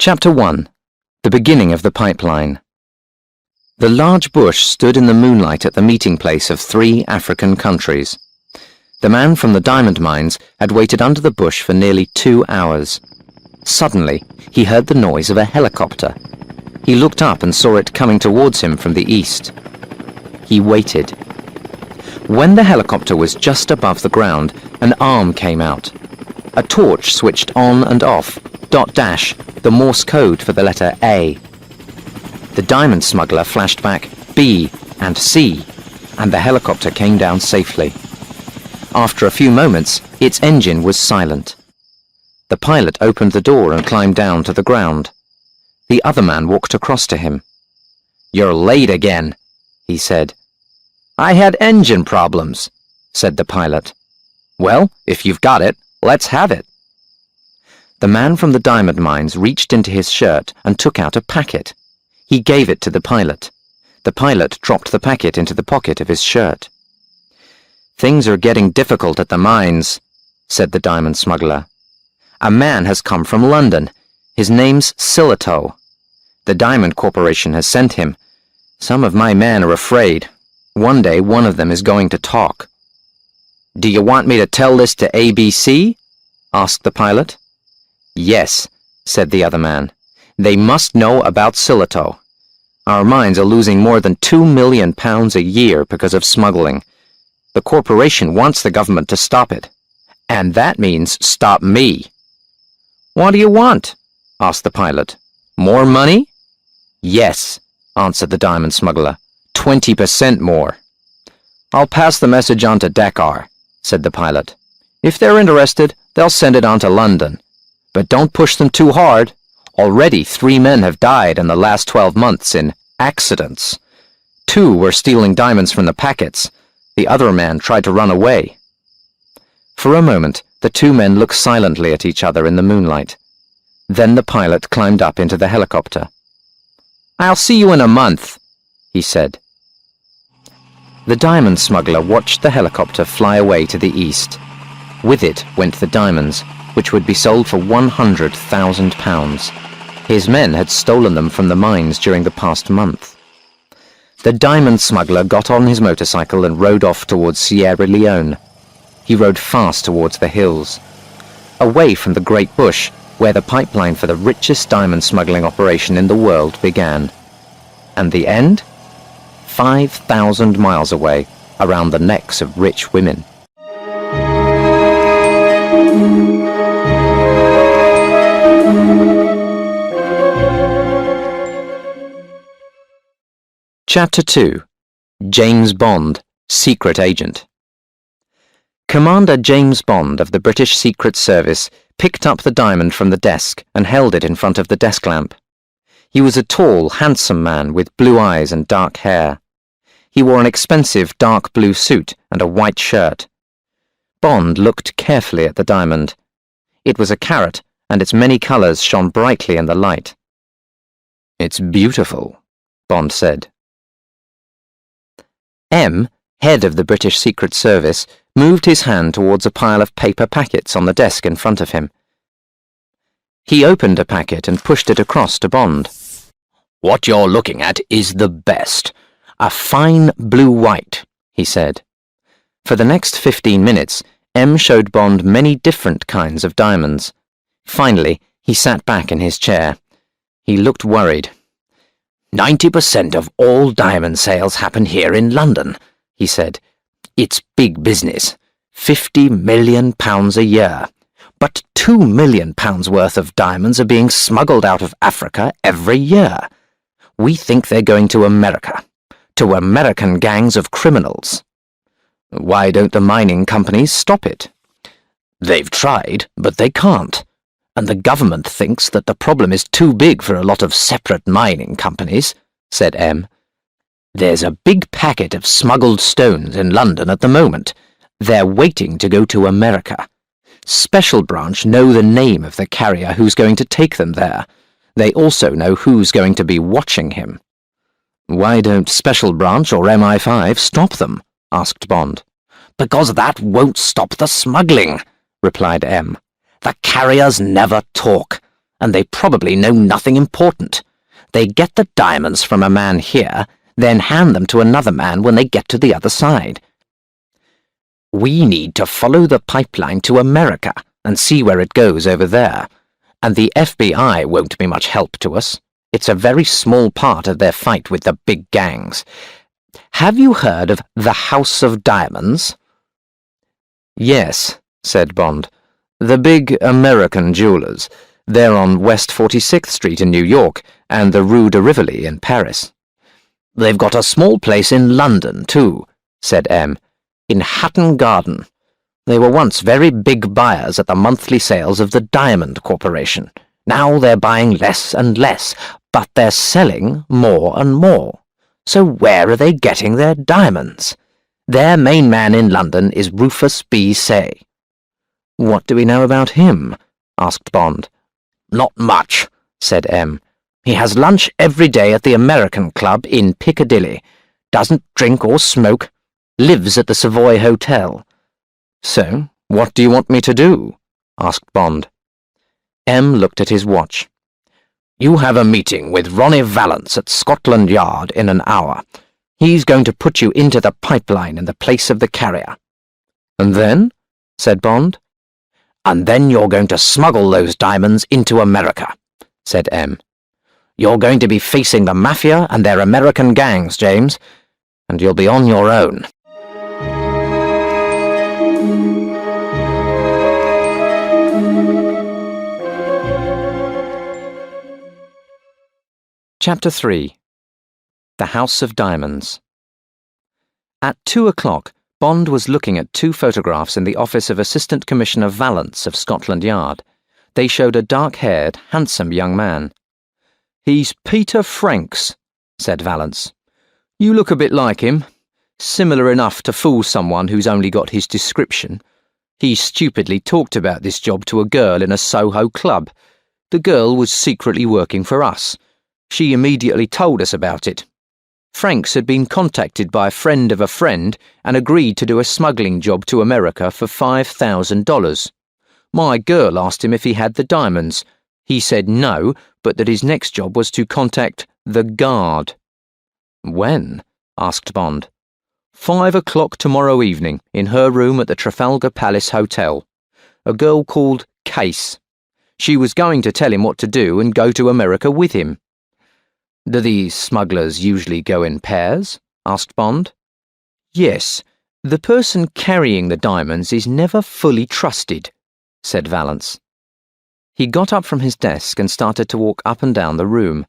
Chapter 1. The Beginning of the Pipeline. The large bush stood in the moonlight at the meeting place of 3 African countries. The man from the diamond mines had waited under the bush for nearly 2 hours. Suddenly, he heard the noise of a helicopter. He looked up and saw it coming towards him from the east. He waited. When the helicopter was just above the ground, an arm came out. A torch switched on and off, .. the Morse code for the letter A. The diamond smuggler flashed back B and C, and the helicopter came down safely. After a few moments, its engine was silent. The pilot opened the door and climbed down to the ground. The other man walked across to him. "You're late again," he said. "I had engine problems," said the pilot. "Well, if you've got it, let's have it." The man from the diamond mines reached into his shirt and took out a packet. He gave it to the pilot. The pilot dropped the packet into the pocket of his shirt. "Things are getting difficult at the mines," said the diamond smuggler. "A man has come from London. His name's Silito. The Diamond Corporation has sent him. Some of my men are afraid. One day one of them is going to talk." "Do you want me to tell this to ABC?" asked the pilot. "Yes," said the other man. "They must know about Silito. Our mines are losing more than £2 million a year because of smuggling. The corporation wants the government to stop it. And that means stop me." "What do you want?" asked the pilot. "More money?" "Yes," answered the diamond smuggler. 20% more." "I'll pass the message on to Dakar," said the pilot. "If they're interested, they'll send it on to London. But don't push them too hard. Already 3 men have died in the last 12 months in accidents. 2 were stealing diamonds from the packets. The other man tried to run away." For a moment, the 2 men looked silently at each other in the moonlight. Then the pilot climbed up into the helicopter. "I'll see you in a month," he said. The diamond smuggler watched the helicopter fly away to the east. With it went the diamonds, which would be sold for £100,000. His men had stolen them from the mines during the past month. The diamond smuggler got on his motorcycle and rode off towards Sierra Leone. He rode fast towards the hills, away from the great bush where the pipeline for the richest diamond smuggling operation in the world began. And the end? 5,000 miles away, around the necks of rich women. Chapter 2. James Bond, Secret Agent. Commander James Bond of the British Secret Service picked up the diamond from the desk and held it in front of the desk lamp. He was a tall, handsome man with blue eyes and dark hair. He wore an expensive dark blue suit and a white shirt. Bond looked carefully at the diamond. It was a carat, and its many colours shone brightly in the light. "It's beautiful," Bond said. M, head of the British Secret Service, moved his hand towards a pile of paper packets on the desk in front of him. He opened a packet and pushed it across to Bond. "What you're looking at is the best. A fine blue-white," he said. For the next 15 minutes, M showed Bond many different kinds of diamonds. Finally, he sat back in his chair. He looked worried. 90% of all diamond sales happen here in London," he said. "It's big business. £50 million a year. But £2 million worth of diamonds are being smuggled out of Africa every year. We think they're going to America, to American gangs of criminals." "Why don't the mining companies stop it?" "They've tried, but they can't. And the government thinks that the problem is too big for a lot of separate mining companies," said M. "There's a big packet of smuggled stones in London at the moment. They're waiting to go to America. Special Branch know the name of the carrier who's going to take them there. They also know who's going to be watching him." "Why don't Special Branch or MI5 stop them?" asked Bond. "Because that won't stop the smuggling," replied M. "The carriers never talk. and they probably know nothing important. They get the diamonds from a man here, then hand them to another man when they get to the other side. We need to follow the pipeline to America and see where it goes over there, and the FBI won't be much help to us. It's a very small part of their fight with the big gangs. Have you heard of the House of Diamonds? Yes, said Bond. The big American jewelers. They're on West 46th Street in New York and the Rue de Rivoli in Paris. They've got a small place in London, too, said M, in Hatton Garden. They were once very big buyers at the monthly sales of the Diamond Corporation. Now they're buying less and less, but they're selling more and more. So where are they getting their diamonds? Their main man in London is Rufus B. Say. What do we know about him? Asked Bond. Not much, said M. He has lunch every day at the American Club in Piccadilly. Doesn't drink or smoke. Lives at the Savoy Hotel. So, what do you want me to do? Asked Bond. M looked at his watch. You have a meeting with Ronnie Valance at Scotland Yard in an hour. He's going to put you into the pipeline in the place of the carrier. And then? Said Bond. And then you're going to smuggle those diamonds into America, said M. You're going to be facing the Mafia and their American gangs, James, and you'll be on your own. Chapter 3. The House of Diamonds. At 2 o'clock, Bond was looking at 2 photographs in the office of Assistant Commissioner Valance of Scotland Yard. They showed a dark-haired, handsome young man. He's Peter Franks, said Valance. You look a bit like him. Similar enough to fool someone who's only got his description. He stupidly talked about this job to a girl in a Soho club. The girl was secretly working for us. She immediately told us about it. Franks had been contacted by a friend of a friend and agreed to do a smuggling job to America for $5,000. My girl asked him if he had the diamonds. He said no, but that his next job was to contact the guard. When? Asked Bond. 5 o'clock tomorrow evening, in her room at the Trafalgar Palace Hotel. A girl called Case. She was going to tell him what to do and go to America with him. Do these smugglers usually go in pairs? Asked Bond. Yes, the person carrying the diamonds is never fully trusted, said Valance. He got up from his desk and started to walk up and down the room.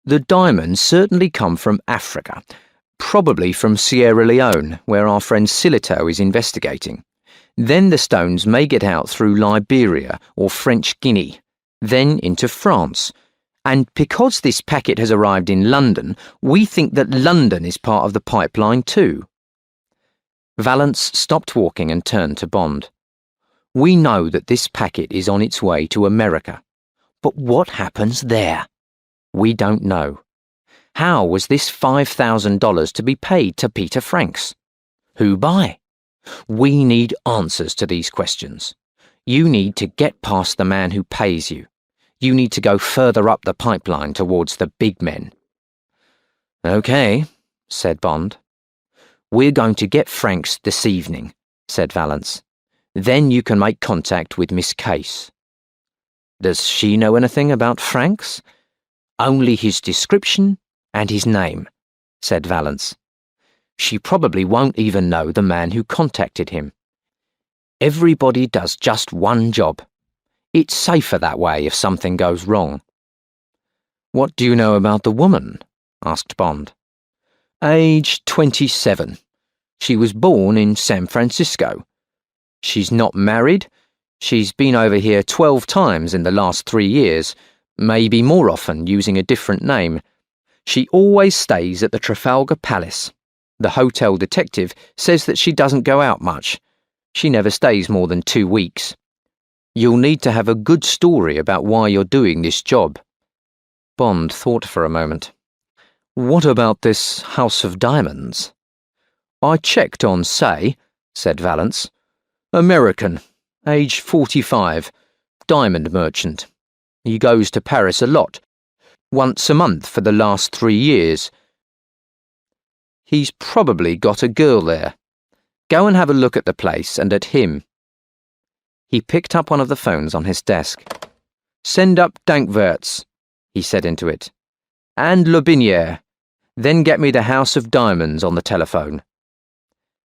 The diamonds certainly come from Africa, probably from Sierra Leone, where our friend Silito is investigating. Then the stones may get out through Liberia or French Guinea, then into France. And because this packet has arrived in London, we think that London is part of the pipeline too. Valance stopped walking and turned to Bond. We know that this packet is on its way to America. But what happens there? We don't know. How was this $5,000 to be paid to Peter Franks? Who by? We need answers to these questions. You need to get past the man who pays you. You need to go further up the pipeline towards the big men. Okay, said Bond. We're going to get Franks this evening, said Valance. Then you can make contact with Miss Case. Does she know anything about Franks? Only his description and his name, said Valance. She probably won't even know the man who contacted him. Everybody does just one job. It's safer that way if something goes wrong. What do you know about the woman? Asked Bond. Age 27. She was born in San Francisco. She's not married. She's been over here 12 times in the last 3 years, maybe more often using a different name. She always stays at the Trafalgar Palace. The hotel detective says that she doesn't go out much. She never stays more than 2 weeks. You'll need to have a good story about why you're doing this job. Bond thought for a moment. What about this House of Diamonds? I checked on Say, said Valance. American, age 45, diamond merchant. He goes to Paris a lot, once a month for the last 3 years. He's probably got a girl there. Go and have a look at the place and at him." He picked up one of the phones on his desk. "Send up Dankwerts," he said into it, "and Le Binière. Then get me the House of Diamonds on the telephone."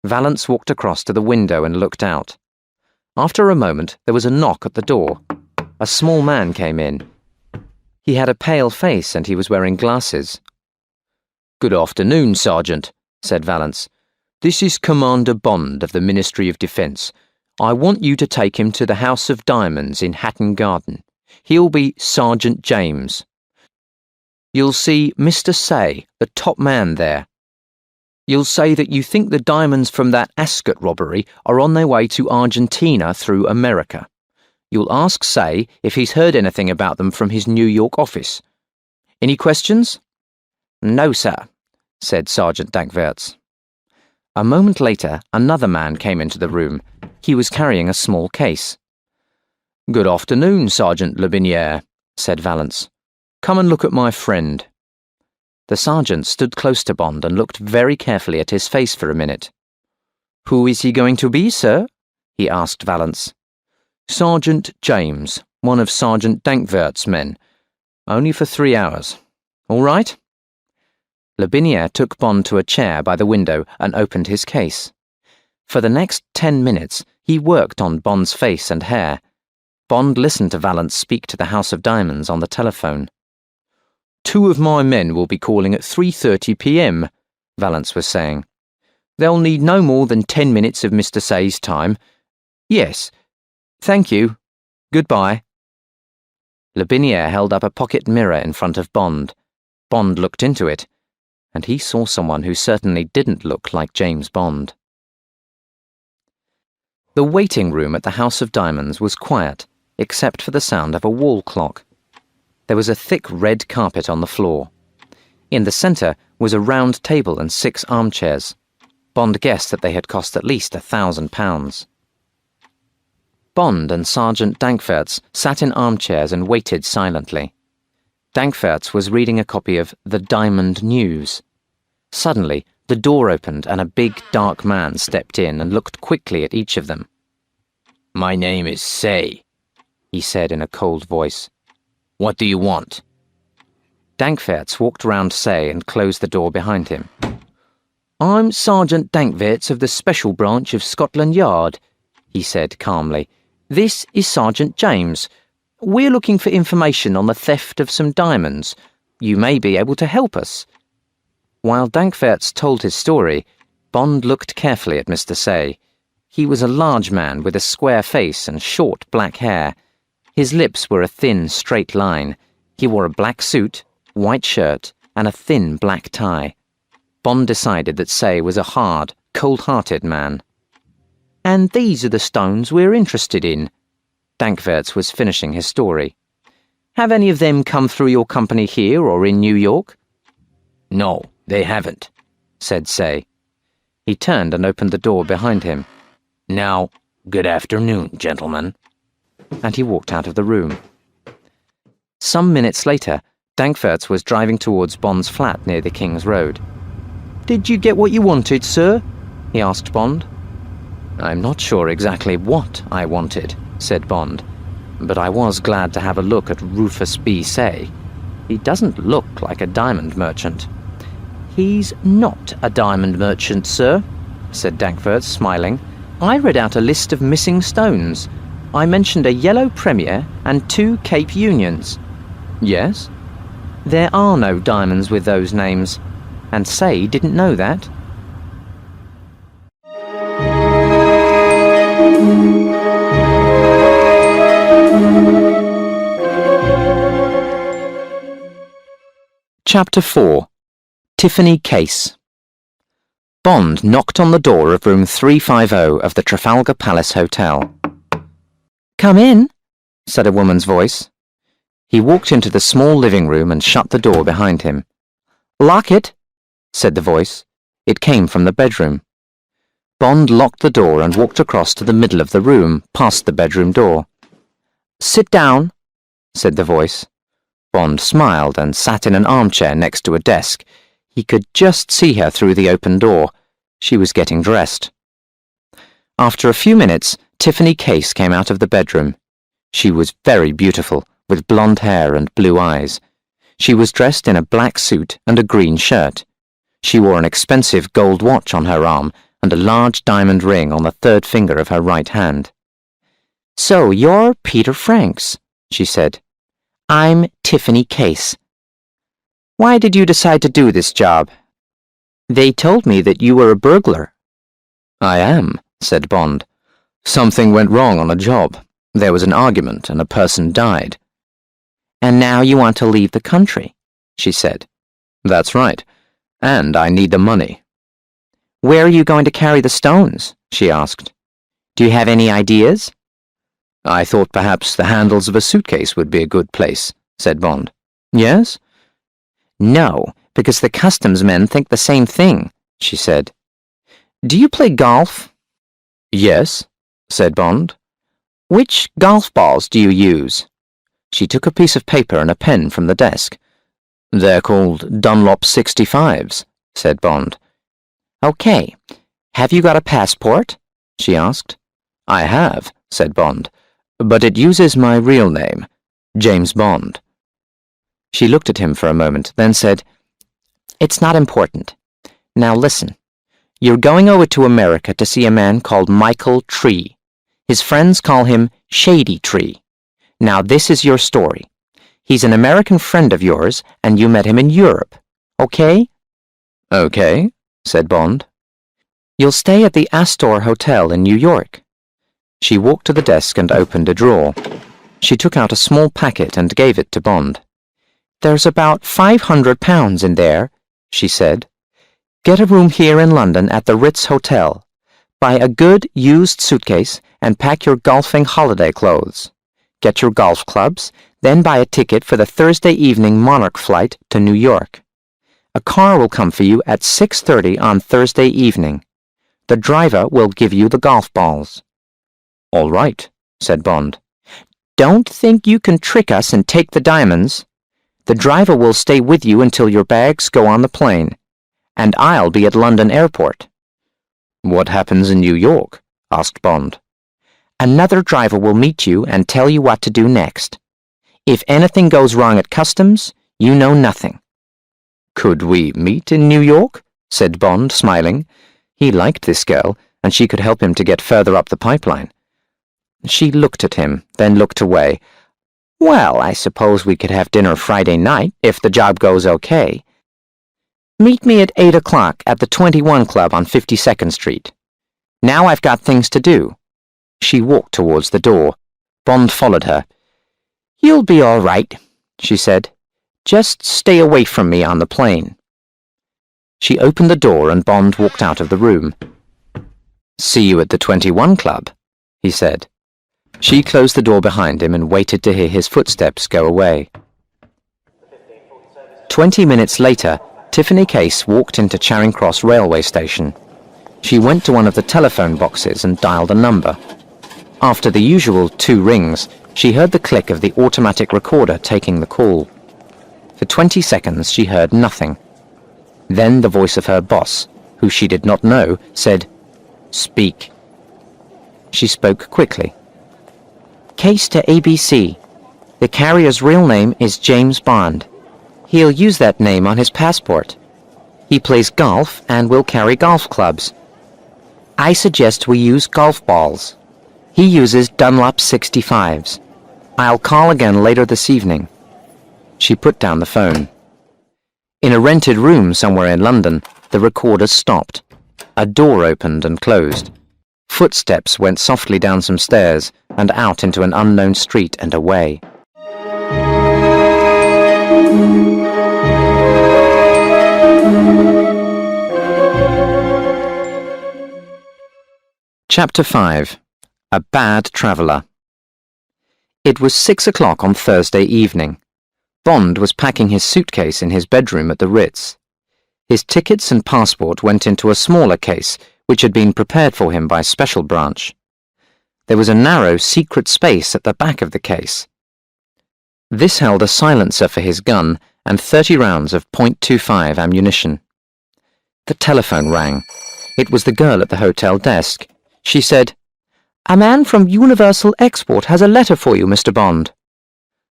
Valence walked across to the window and looked out. After a moment, there was a knock at the door. A small man came in. He had a pale face and he was wearing glasses. "Good afternoon, Sergeant," said Valence. "This is Commander Bond of the Ministry of Defence. I want you to take him to the House of Diamonds in Hatton Garden. He'll be Sergeant James. You'll see Mr. Say, the top man there. You'll say that you think the diamonds from that Ascot robbery are on their way to Argentina through America. You'll ask Say if he's heard anything about them from his New York office. Any questions?" "No, sir," said Sergeant Dankwerts. A moment later, another man came into the room. He was carrying a small case. "Good afternoon, Sergeant Le Binière," said Valence. "Come and look at my friend." The sergeant stood close to Bond and looked very carefully at his face for a minute. "Who is he going to be, sir?" he asked Valence. "Sergeant James, one of Sergeant Dankwerts' men. Only for 3 hours. All right?" Le Binière took Bond to a chair by the window and opened his case. For the next 10 minutes, he worked on Bond's face and hair. Bond listened to Valence speak to the House of Diamonds on the telephone. "2 of my men will be calling at 3:30 p.m., Valence was saying. "They'll need no more than 10 minutes of Mr. Say's time. Yes. Thank you. Goodbye." Le Binière held up a pocket mirror in front of Bond. Bond looked into it, and he saw someone who certainly didn't look like James Bond. The waiting room at the House of Diamonds was quiet, except for the sound of a wall clock. There was a thick red carpet on the floor. In the centre was a round table and 6 armchairs. Bond guessed that they had cost at least £1,000. Bond and Sergeant Dankwerts sat in armchairs and waited silently. Dankwerts was reading a copy of The Diamond News. Suddenly, the door opened and a big, dark man stepped in and looked quickly at each of them. "My name is Say," he said in a cold voice. "What do you want?" Dankwerts walked round Say and closed the door behind him. "I'm Sergeant Dankwerts of the Special Branch of Scotland Yard," he said calmly. "This is Sergeant James. We're looking for information on the theft of some diamonds. You may be able to help us." While Dankwerts told his story, Bond looked carefully at Mr. Say. He was a large man with a square face and short black hair. His lips were a thin, straight line. He wore a black suit, white shirt, and a thin black tie. Bond decided that Say was a hard, cold-hearted man. "And these are the stones we're interested in." Dankwerts was finishing his story. "Have any of them come through your company here or in New York?" "No, they haven't," said Say. He turned and opened the door behind him. "Now, good afternoon, gentlemen." And he walked out of the room. Some minutes later, Dankwerts was driving towards Bond's flat near the King's Road. "Did you get what you wanted, sir?" he asked Bond. "I'm not sure exactly what I wanted," said Bond, "but I was glad to have a look at Rufus B. Say. He doesn't look like a diamond merchant." "He's not a diamond merchant, sir," said Dankwerts, smiling. "I read out a list of missing stones. I mentioned a yellow Premier and 2 Cape Unions." "Yes?" "There are no diamonds with those names, and Say didn't know that." Chapter 4. Tiffany Case. Bond knocked on the door of room 350 of the Trafalgar Palace Hotel. "Come in," said a woman's voice. He walked into the small living room and shut the door behind him. "Lock it," said the voice. It came from the bedroom. Bond locked the door and walked across to the middle of the room, past the bedroom door. "Sit down," said the voice. Bond smiled and sat in an armchair next to a desk. He could just see her through the open door. She was getting dressed. After a few minutes, Tiffany Case came out of the bedroom. She was very beautiful, with blonde hair and blue eyes. She was dressed in a black suit and a green shirt. She wore an expensive gold watch on her arm and a large diamond ring on the third finger of her right hand. "So you're Peter Franks," she said. "I'm Tiffany Case. Why did you decide to do this job? They told me that you were a burglar." "I am," said Bond. "Something went wrong on a job. There was an argument and a person died." "And now you want to leave the country," she said. "That's right. And I need the money." "Where are you going to carry the stones?" she asked. "Do you have any ideas?" "I thought perhaps the handles of a suitcase would be a good place," said Bond. "Yes?" "No, because the customs men think the same thing," she said. "Do you play golf?" "Yes," said Bond. "Which golf balls do you use?" She took a piece of paper and a pen from the desk. "They're called Dunlop 65s, said Bond. "Okay. Have you got a passport?" she asked. "I have," said Bond, "but it uses my real name, James Bond." She looked at him for a moment, then said, "It's not important. Now listen. You're going over to America to see a man called Michael Tree. His friends call him Shady Tree. Now this is your story. He's an American friend of yours, and you met him in Europe. Okay?" "Okay," said Bond. "You'll stay at the Astor Hotel in New York." She walked to the desk and opened a drawer. She took out a small packet and gave it to Bond. "There's about £500 in there," she said. "Get a room here in London at the Ritz Hotel. Buy a good used suitcase and pack your golfing holiday clothes. Get your golf clubs, then buy a ticket for the Thursday evening Monarch flight to New York. A car will come for you at 6:30 on Thursday evening. The driver will give you the golf balls." "All right," said Bond. "Don't think you can trick us and take the diamonds. The driver will stay with you until your bags go on the plane, and I'll be at London Airport." "What happens in New York?" asked Bond. "Another driver will meet you and tell you what to do next. If anything goes wrong at customs, you know nothing." "Could we meet in New York?" said Bond, smiling. He liked this girl, and she could help him to get further up the pipeline. She looked at him, then looked away. "Well, I suppose we could have dinner Friday night, if the job goes okay. Meet me at 8 o'clock at the 21 Club on 52nd Street. Now I've got things to do." She walked towards the door. Bond followed her. "You'll be all right," she said. "Just stay away from me on the plane." She opened the door and Bond walked out of the room. "See you at the 21 Club," he said. She closed the door behind him and waited to hear his footsteps go away. 20 minutes later, Tiffany Case walked into Charing Cross railway station. She went to one of the telephone boxes and dialed a number. After the usual 2 rings, she heard the click of the automatic recorder taking the call. For 20 seconds she heard nothing. Then the voice of her boss, who she did not know, said, "Speak." She spoke quickly. "Case to ABC. The carrier's real name is James Bond. He'll use that name on his passport. He plays golf and will carry golf clubs. I suggest we use golf balls. He uses Dunlop 65s. I'll call again later this evening." She put down the phone. In a rented room somewhere in London, the recorder stopped. A door opened and closed. Footsteps went softly down some stairs and out into an unknown street and away. Chapter 5. A Bad Traveller. It was 6 o'clock on Thursday evening. Bond was packing his suitcase in his bedroom at the Ritz. His tickets and passport went into a smaller case which had been prepared for him by Special Branch. There was a narrow, secret space at the back of the case. This held a silencer for his gun and 30 rounds of .25 ammunition. The telephone rang. It was the girl at the hotel desk. She said, "A man from Universal Export has a letter for you, Mr. Bond."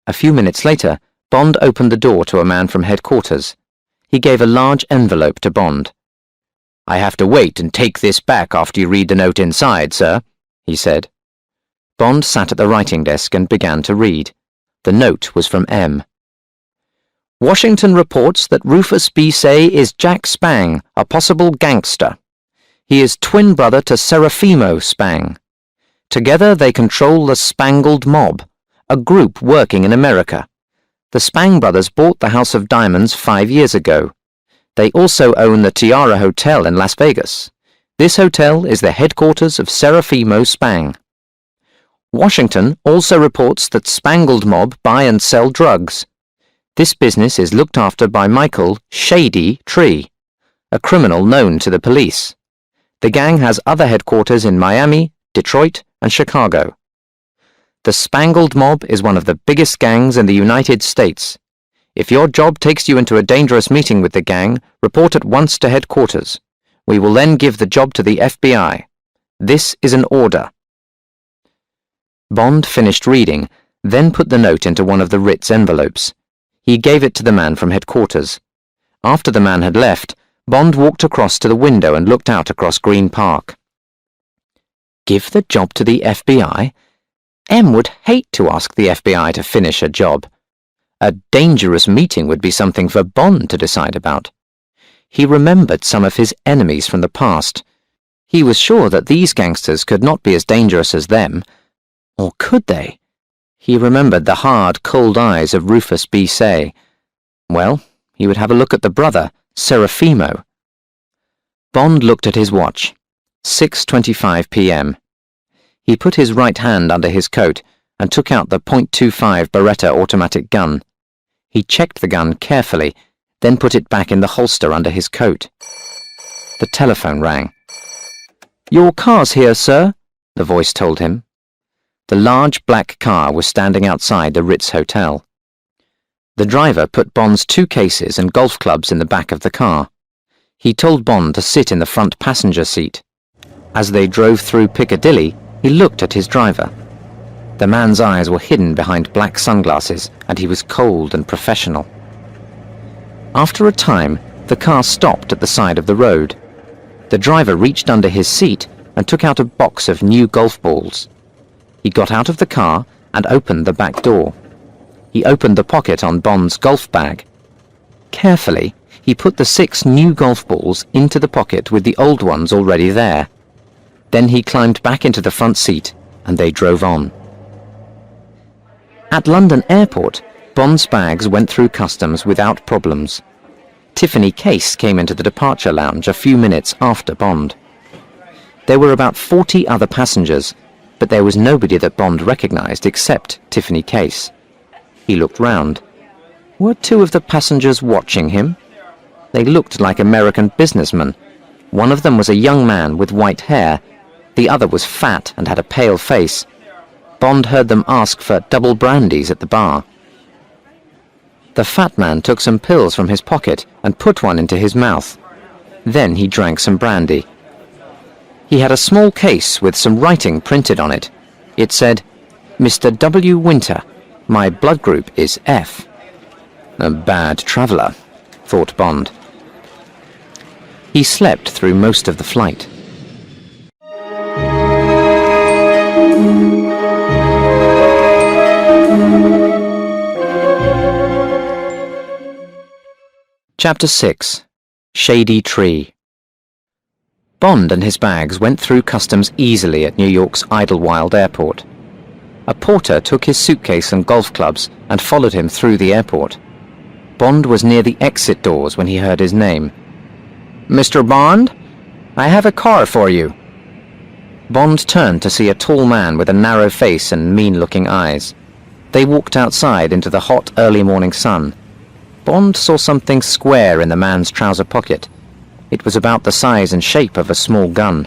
A few minutes later, Bond opened the door to a man from headquarters. He gave a large envelope to Bond. "I have to wait and take this back after you read the note inside, sir," he said. Bond sat at the writing desk and began to read. The note was from M. "Washington reports that Rufus B. Say is Jack Spang, a possible gangster. He is twin brother to Serafimo Spang. Together they control the Spangled Mob, a group working in America. The Spang brothers bought the House of Diamonds 5 years ago. They also own the Tiara Hotel in Las Vegas. This hotel is the headquarters of Serafimo Spang. Washington also reports that Spangled Mob buy and sell drugs. This business is looked after by Michael Shady Tree, a criminal known to the police. The gang has other headquarters in Miami, Detroit, and Chicago. The Spangled Mob is one of the biggest gangs in the United States. If your job takes you into a dangerous meeting with the gang, report at once to headquarters. We will then give the job to the FBI. This is an order." Bond finished reading, then put the note into one of the Ritz envelopes. He gave it to the man from headquarters. After the man had left, Bond walked across to the window and looked out across Green Park. Give the job to the FBI? M would hate to ask the FBI to finish a job. A dangerous meeting would be something for Bond to decide about. He remembered some of his enemies from the past. He was sure that these gangsters could not be as dangerous as them. Or could they? He remembered the hard, cold eyes of Rufus B. Say. Well, he would have a look at the brother, Serafimo. Bond looked at his watch. 6:25 p.m. He put his right hand under his coat and took out the .25 Beretta automatic gun. He checked the gun carefully, then put it back in the holster under his coat. The telephone rang. "Your car's here, sir," the voice told him. The large black car was standing outside the Ritz Hotel. The driver put Bond's 2 cases and golf clubs in the back of the car. He told Bond to sit in the front passenger seat. As they drove through Piccadilly, he looked at his driver. The man's eyes were hidden behind black sunglasses, and he was cold and professional. After a time, the car stopped at the side of the road. The driver reached under his seat and took out a box of new golf balls. He got out of the car and opened the back door. He opened the pocket on Bond's golf bag. Carefully, he put the 6 new golf balls into the pocket with the old ones already there. Then he climbed back into the front seat, and they drove on. At London Airport, Bond's bags went through customs without problems. Tiffany Case came into the departure lounge a few minutes after Bond. There were about 40 other passengers, but there was nobody that Bond recognized except Tiffany Case. He looked round. Were 2 of the passengers watching him? They looked like American businessmen. One of them was a young man with white hair. The other was fat and had a pale face. Bond heard them ask for double brandies at the bar. The fat man took some pills from his pocket and put one into his mouth. Then he drank some brandy. He had a small case with some writing printed on it. It said, "Mr. W. Winter, my blood group is F." A bad traveller, thought Bond. He slept through most of the flight. Chapter 6. Shady Tree. Bond and his bags went through customs easily at New York's Idlewild Airport. A porter took his suitcase and golf clubs and followed him through the airport. Bond was near the exit doors when he heard his name. "Mr. Bond? I have a car for you." Bond turned to see a tall man with a narrow face and mean-looking eyes. They walked outside into the hot early morning sun. Bond saw something square in the man's trouser pocket. It was about the size and shape of a small gun.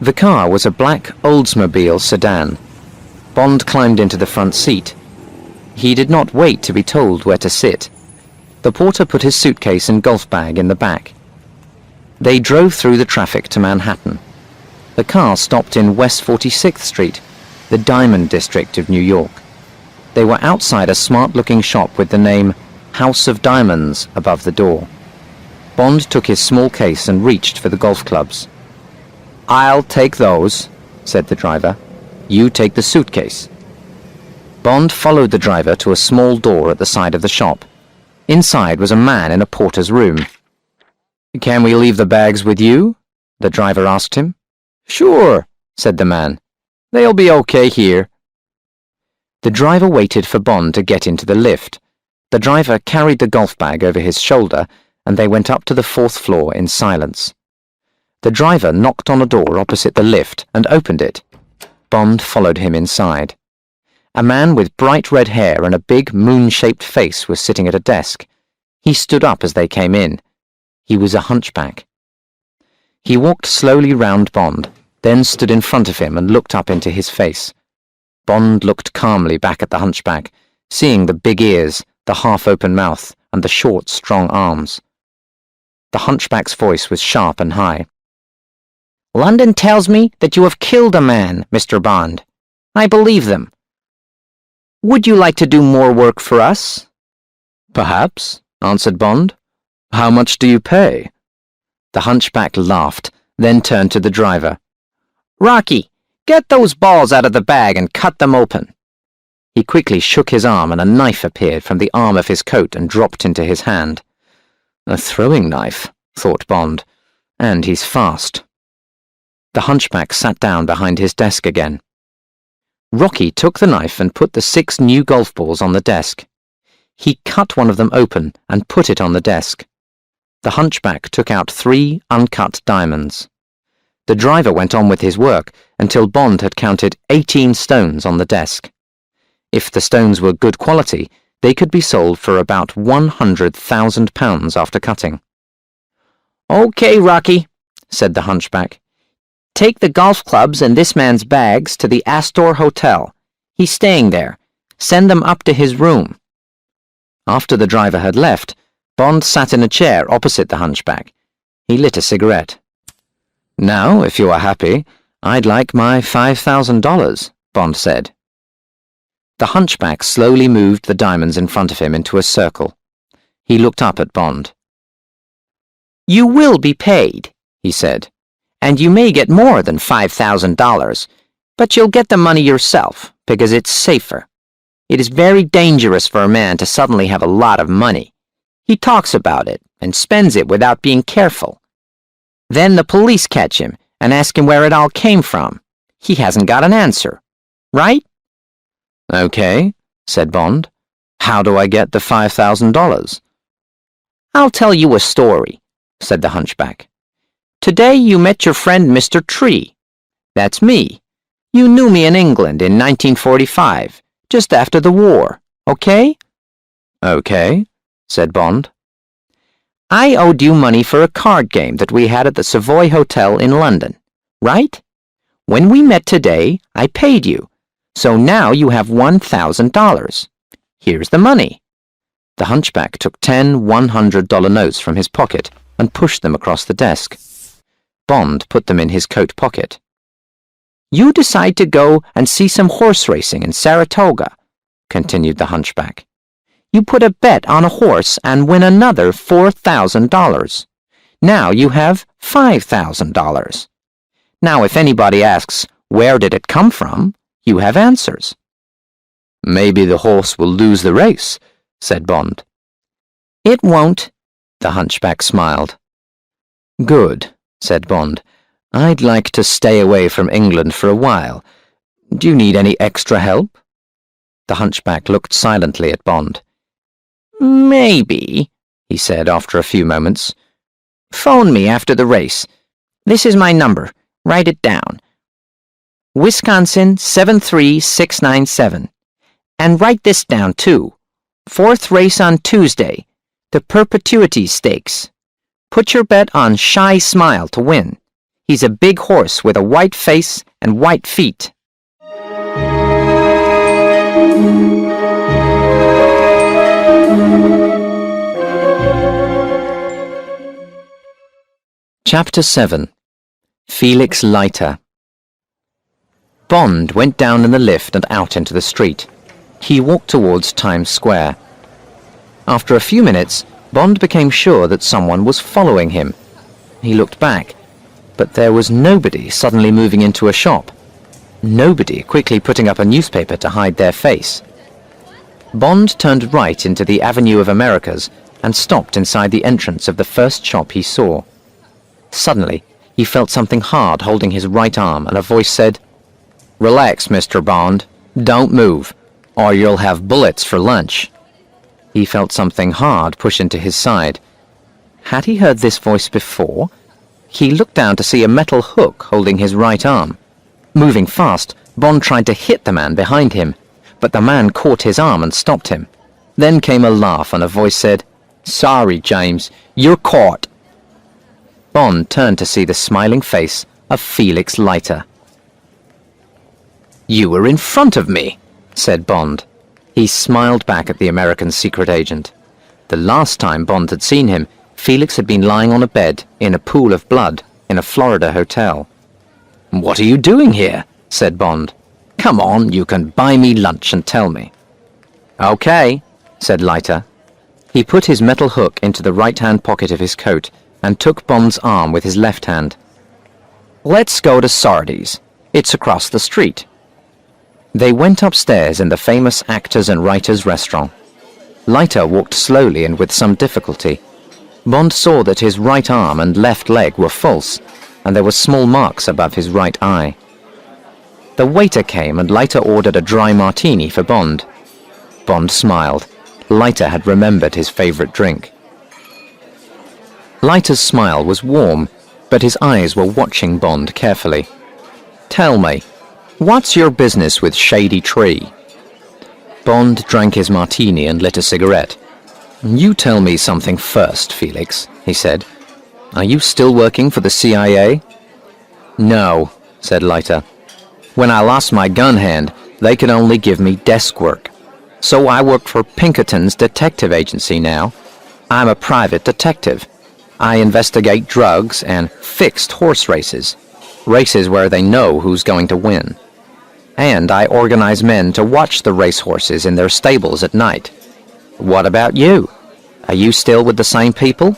The car was a black Oldsmobile sedan. Bond climbed into the front seat. He did not wait to be told where to sit. The porter put his suitcase and golf bag in the back. They drove through the traffic to Manhattan. The car stopped in West 46th Street, the Diamond District of New York. They were outside a smart-looking shop with the name House of Diamonds above the door. Bond took his small case and reached for the golf clubs. "I'll take those," said the driver. "You take the suitcase." Bond followed the driver to a small door at the side of the shop. Inside was a man in a porter's room. "Can we leave the bags with you?" the driver asked him. "Sure," said the man. "They'll be okay here." The driver waited for Bond to get into the lift. The driver carried the golf bag over his shoulder, and they went up to the 4th floor in silence. The driver knocked on a door opposite the lift and opened it. Bond followed him inside. A man with bright red hair and a big moon-shaped face was sitting at a desk. He stood up as they came in. He was a hunchback. He walked slowly round Bond, then stood in front of him and looked up into his face. Bond looked calmly back at the hunchback, seeing the big ears, the half-open mouth, and the short, strong arms. The hunchback's voice was sharp and high. "London tells me that you have killed a man, Mr. Bond. I believe them. Would you like to do more work for us?" "Perhaps," answered Bond. "How much do you pay?" The hunchback laughed, then turned to the driver. "Rocky, get those balls out of the bag and cut them open." He quickly shook his arm and a knife appeared from the arm of his coat and dropped into his hand. "A throwing knife," thought Bond, "and he's fast." The hunchback sat down behind his desk again. Rocky took the knife and put the 6 new golf balls on the desk. He cut one of them open and put it on the desk. The hunchback took out 3 uncut diamonds. The driver went on with his work until Bond had counted 18 stones on the desk. If the stones were good quality, they could be sold for about £100,000 after cutting. "Okay, Rocky," said the hunchback. "Take the golf clubs and this man's bags to the Astor Hotel. He's staying there. Send them up to his room." After the driver had left, Bond sat in a chair opposite the hunchback. He lit a cigarette. "Now, if you are happy, I'd like my $5,000, Bond said. The hunchback slowly moved the diamonds in front of him into a circle. He looked up at Bond. "You will be paid," he said, "and you may get more than $5,000, but you'll get the money yourself, because it's safer. It is very dangerous for a man to suddenly have a lot of money. He talks about it and spends it without being careful. Then the police catch him and ask him where it all came from. He hasn't got an answer. Right?" "Okay," said Bond. "How do I get the $5,000? "I'll tell you a story," said the hunchback. "Today you met your friend Mr. Tree. That's me. You knew me in England in 1945, just after the war, okay?" "Okay," said Bond. "I owed you money for a card game that we had at the Savoy Hotel in London, right? When we met today, I paid you, so now you have $1,000. Here's the money." The hunchback took 10 $100 notes from his pocket and pushed them across the desk. Bond put them in his coat pocket. "You decide to go and see some horse racing in Saratoga," continued the hunchback. "You put a bet on a horse and win another $4,000. Now you have $5,000. Now if anybody asks, where did it come from, you have answers." "Maybe the horse will lose the race," said Bond. "It won't," the hunchback smiled. "Good," said Bond. "I'd like to stay away from England for a while. Do you need any extra help?" The hunchback looked silently at Bond. "Maybe," he said after a few moments. "Phone me after the race. This is my number. Write it down. Wisconsin 73697. And write this down, too. 4th race on Tuesday. The Perpetuity Stakes. Put your bet on Shy Smile to win. He's a big horse with a white face and white feet." Chapter 7. Felix Leiter. Bond went down in the lift and out into the street. He walked towards Times Square. After a few minutes, Bond became sure that someone was following him. He looked back, but there was nobody suddenly moving into a shop. Nobody quickly putting up a newspaper to hide their face. Bond turned right into the Avenue of Americas and stopped inside the entrance of the first shop he saw. Suddenly, he felt something hard holding his right arm, and a voice said, "Relax, Mr. Bond. Don't move, or you'll have bullets for lunch." He felt something hard push into his side. Had he heard this voice before? He looked down to see a metal hook holding his right arm. Moving fast, Bond tried to hit the man behind him, but the man caught his arm and stopped him. Then came a laugh, and a voice said, "Sorry, James, you're caught." Bond turned to see the smiling face of Felix Leiter. "You were in front of me," said Bond. He smiled back at the American secret agent. The last time Bond had seen him, Felix had been lying on a bed in a pool of blood in a Florida hotel. "What are you doing here?" said Bond. "Come on, you can buy me lunch and tell me." "Okay," said Leiter. He put his metal hook into the right-hand pocket of his coat and took Bond's arm with his left hand. "Let's go to Sardi's. It's across the street." They went upstairs in the famous Actors and Writers restaurant. Leiter walked slowly and with some difficulty. Bond saw that his right arm and left leg were false, and there were small marks above his right eye. The waiter came, and Leiter ordered a dry martini for Bond. Bond smiled. Leiter had remembered his favorite drink. Leiter's smile was warm, but his eyes were watching Bond carefully. "Tell me, what's your business with Shady Tree?" Bond drank his martini and lit a cigarette. "You tell me something first, Felix," he said. "Are you still working for the CIA?" "No," said Leiter. "When I lost my gun hand, they could only give me desk work. So I work for Pinkerton's detective agency now. I'm a private detective. I investigate drugs and fixed horse races, races where they know who's going to win. And I organize men to watch the racehorses in their stables at night. What about you? Are you still with the same people?"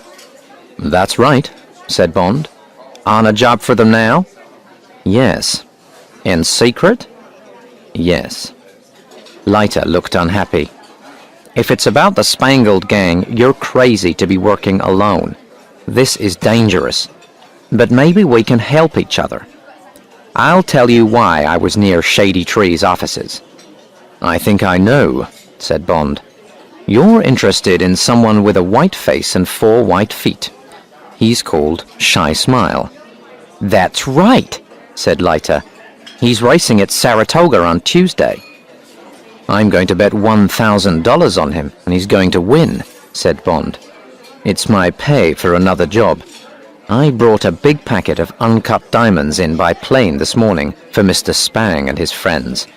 "That's right," said Bond. "On a job for them now?" "Yes." "In secret?" "Yes." Leiter looked unhappy. "If it's about the Spangled Gang, you're crazy to be working alone. This is dangerous. But maybe we can help each other. I'll tell you why I was near Shady Tree's offices." "I think I know," said Bond. "You're interested in someone with a white face and 4 white feet. He's called Shy Smile." "That's right," said Leiter. "He's racing at Saratoga on Tuesday." "I'm going to bet $1,000 on him, and he's going to win," said Bond. "It's my pay for another job. I brought a big packet of uncut diamonds in by plane this morning for Mr. Spang and his friends."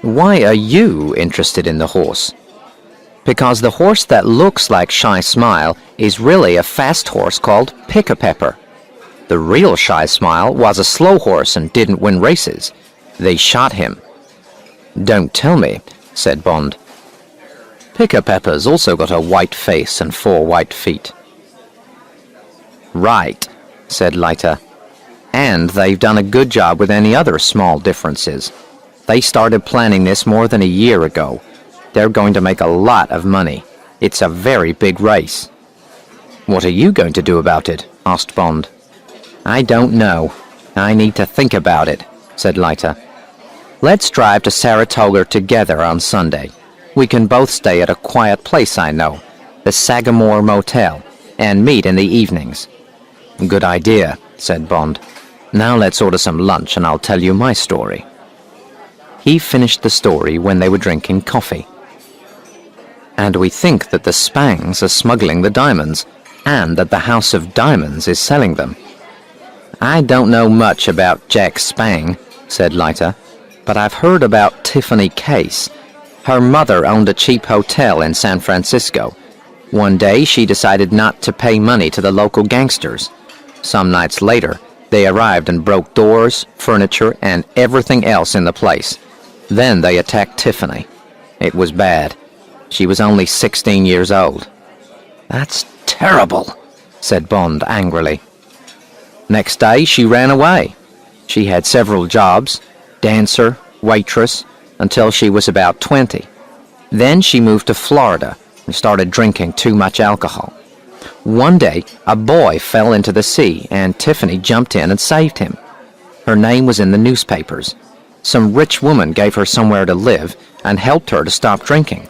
"Why are you interested in the horse?" "Because the horse that looks like Shy Smile is really a fast horse called Pick-a-Pepper. The real Shy Smile was a slow horse and didn't win races. They shot him." "Don't tell me," said Bond. "Pick-a-Pepper's also got a white face and 4 white feet." "Right," said Leiter. "And they've done a good job with any other small differences. They started planning this more than a year ago. They're going to make a lot of money. It's a very big race." "What are you going to do about it?" asked Bond. "I don't know. I need to think about it," said Leiter. "Let's drive to Saratoga together on Sunday. We can both stay at a quiet place I know, the Sagamore Motel, and meet in the evenings." "Good idea," said Bond. "Now let's order some lunch and I'll tell you my story." He finished the story when they were drinking coffee. "And we think that the Spangs are smuggling the diamonds, and that the House of Diamonds is selling them." "I don't know much about Jack Spang," said Leiter, "but I've heard about Tiffany Case. Her mother owned a cheap hotel in San Francisco. One day, she decided not to pay money to the local gangsters. Some nights later, they arrived and broke doors, furniture, and everything else in the place. Then they attacked Tiffany. It was bad. She was only 16 years old. "That's terrible," said Bond angrily. Next day, she ran away. She had several jobs, dancer, waitress, until she was about 20. Then she moved to Florida and started drinking too much alcohol. One day, a boy fell into the sea, and Tiffany jumped in and saved him. Her name was in the newspapers. Some rich woman gave her somewhere to live and helped her to stop drinking.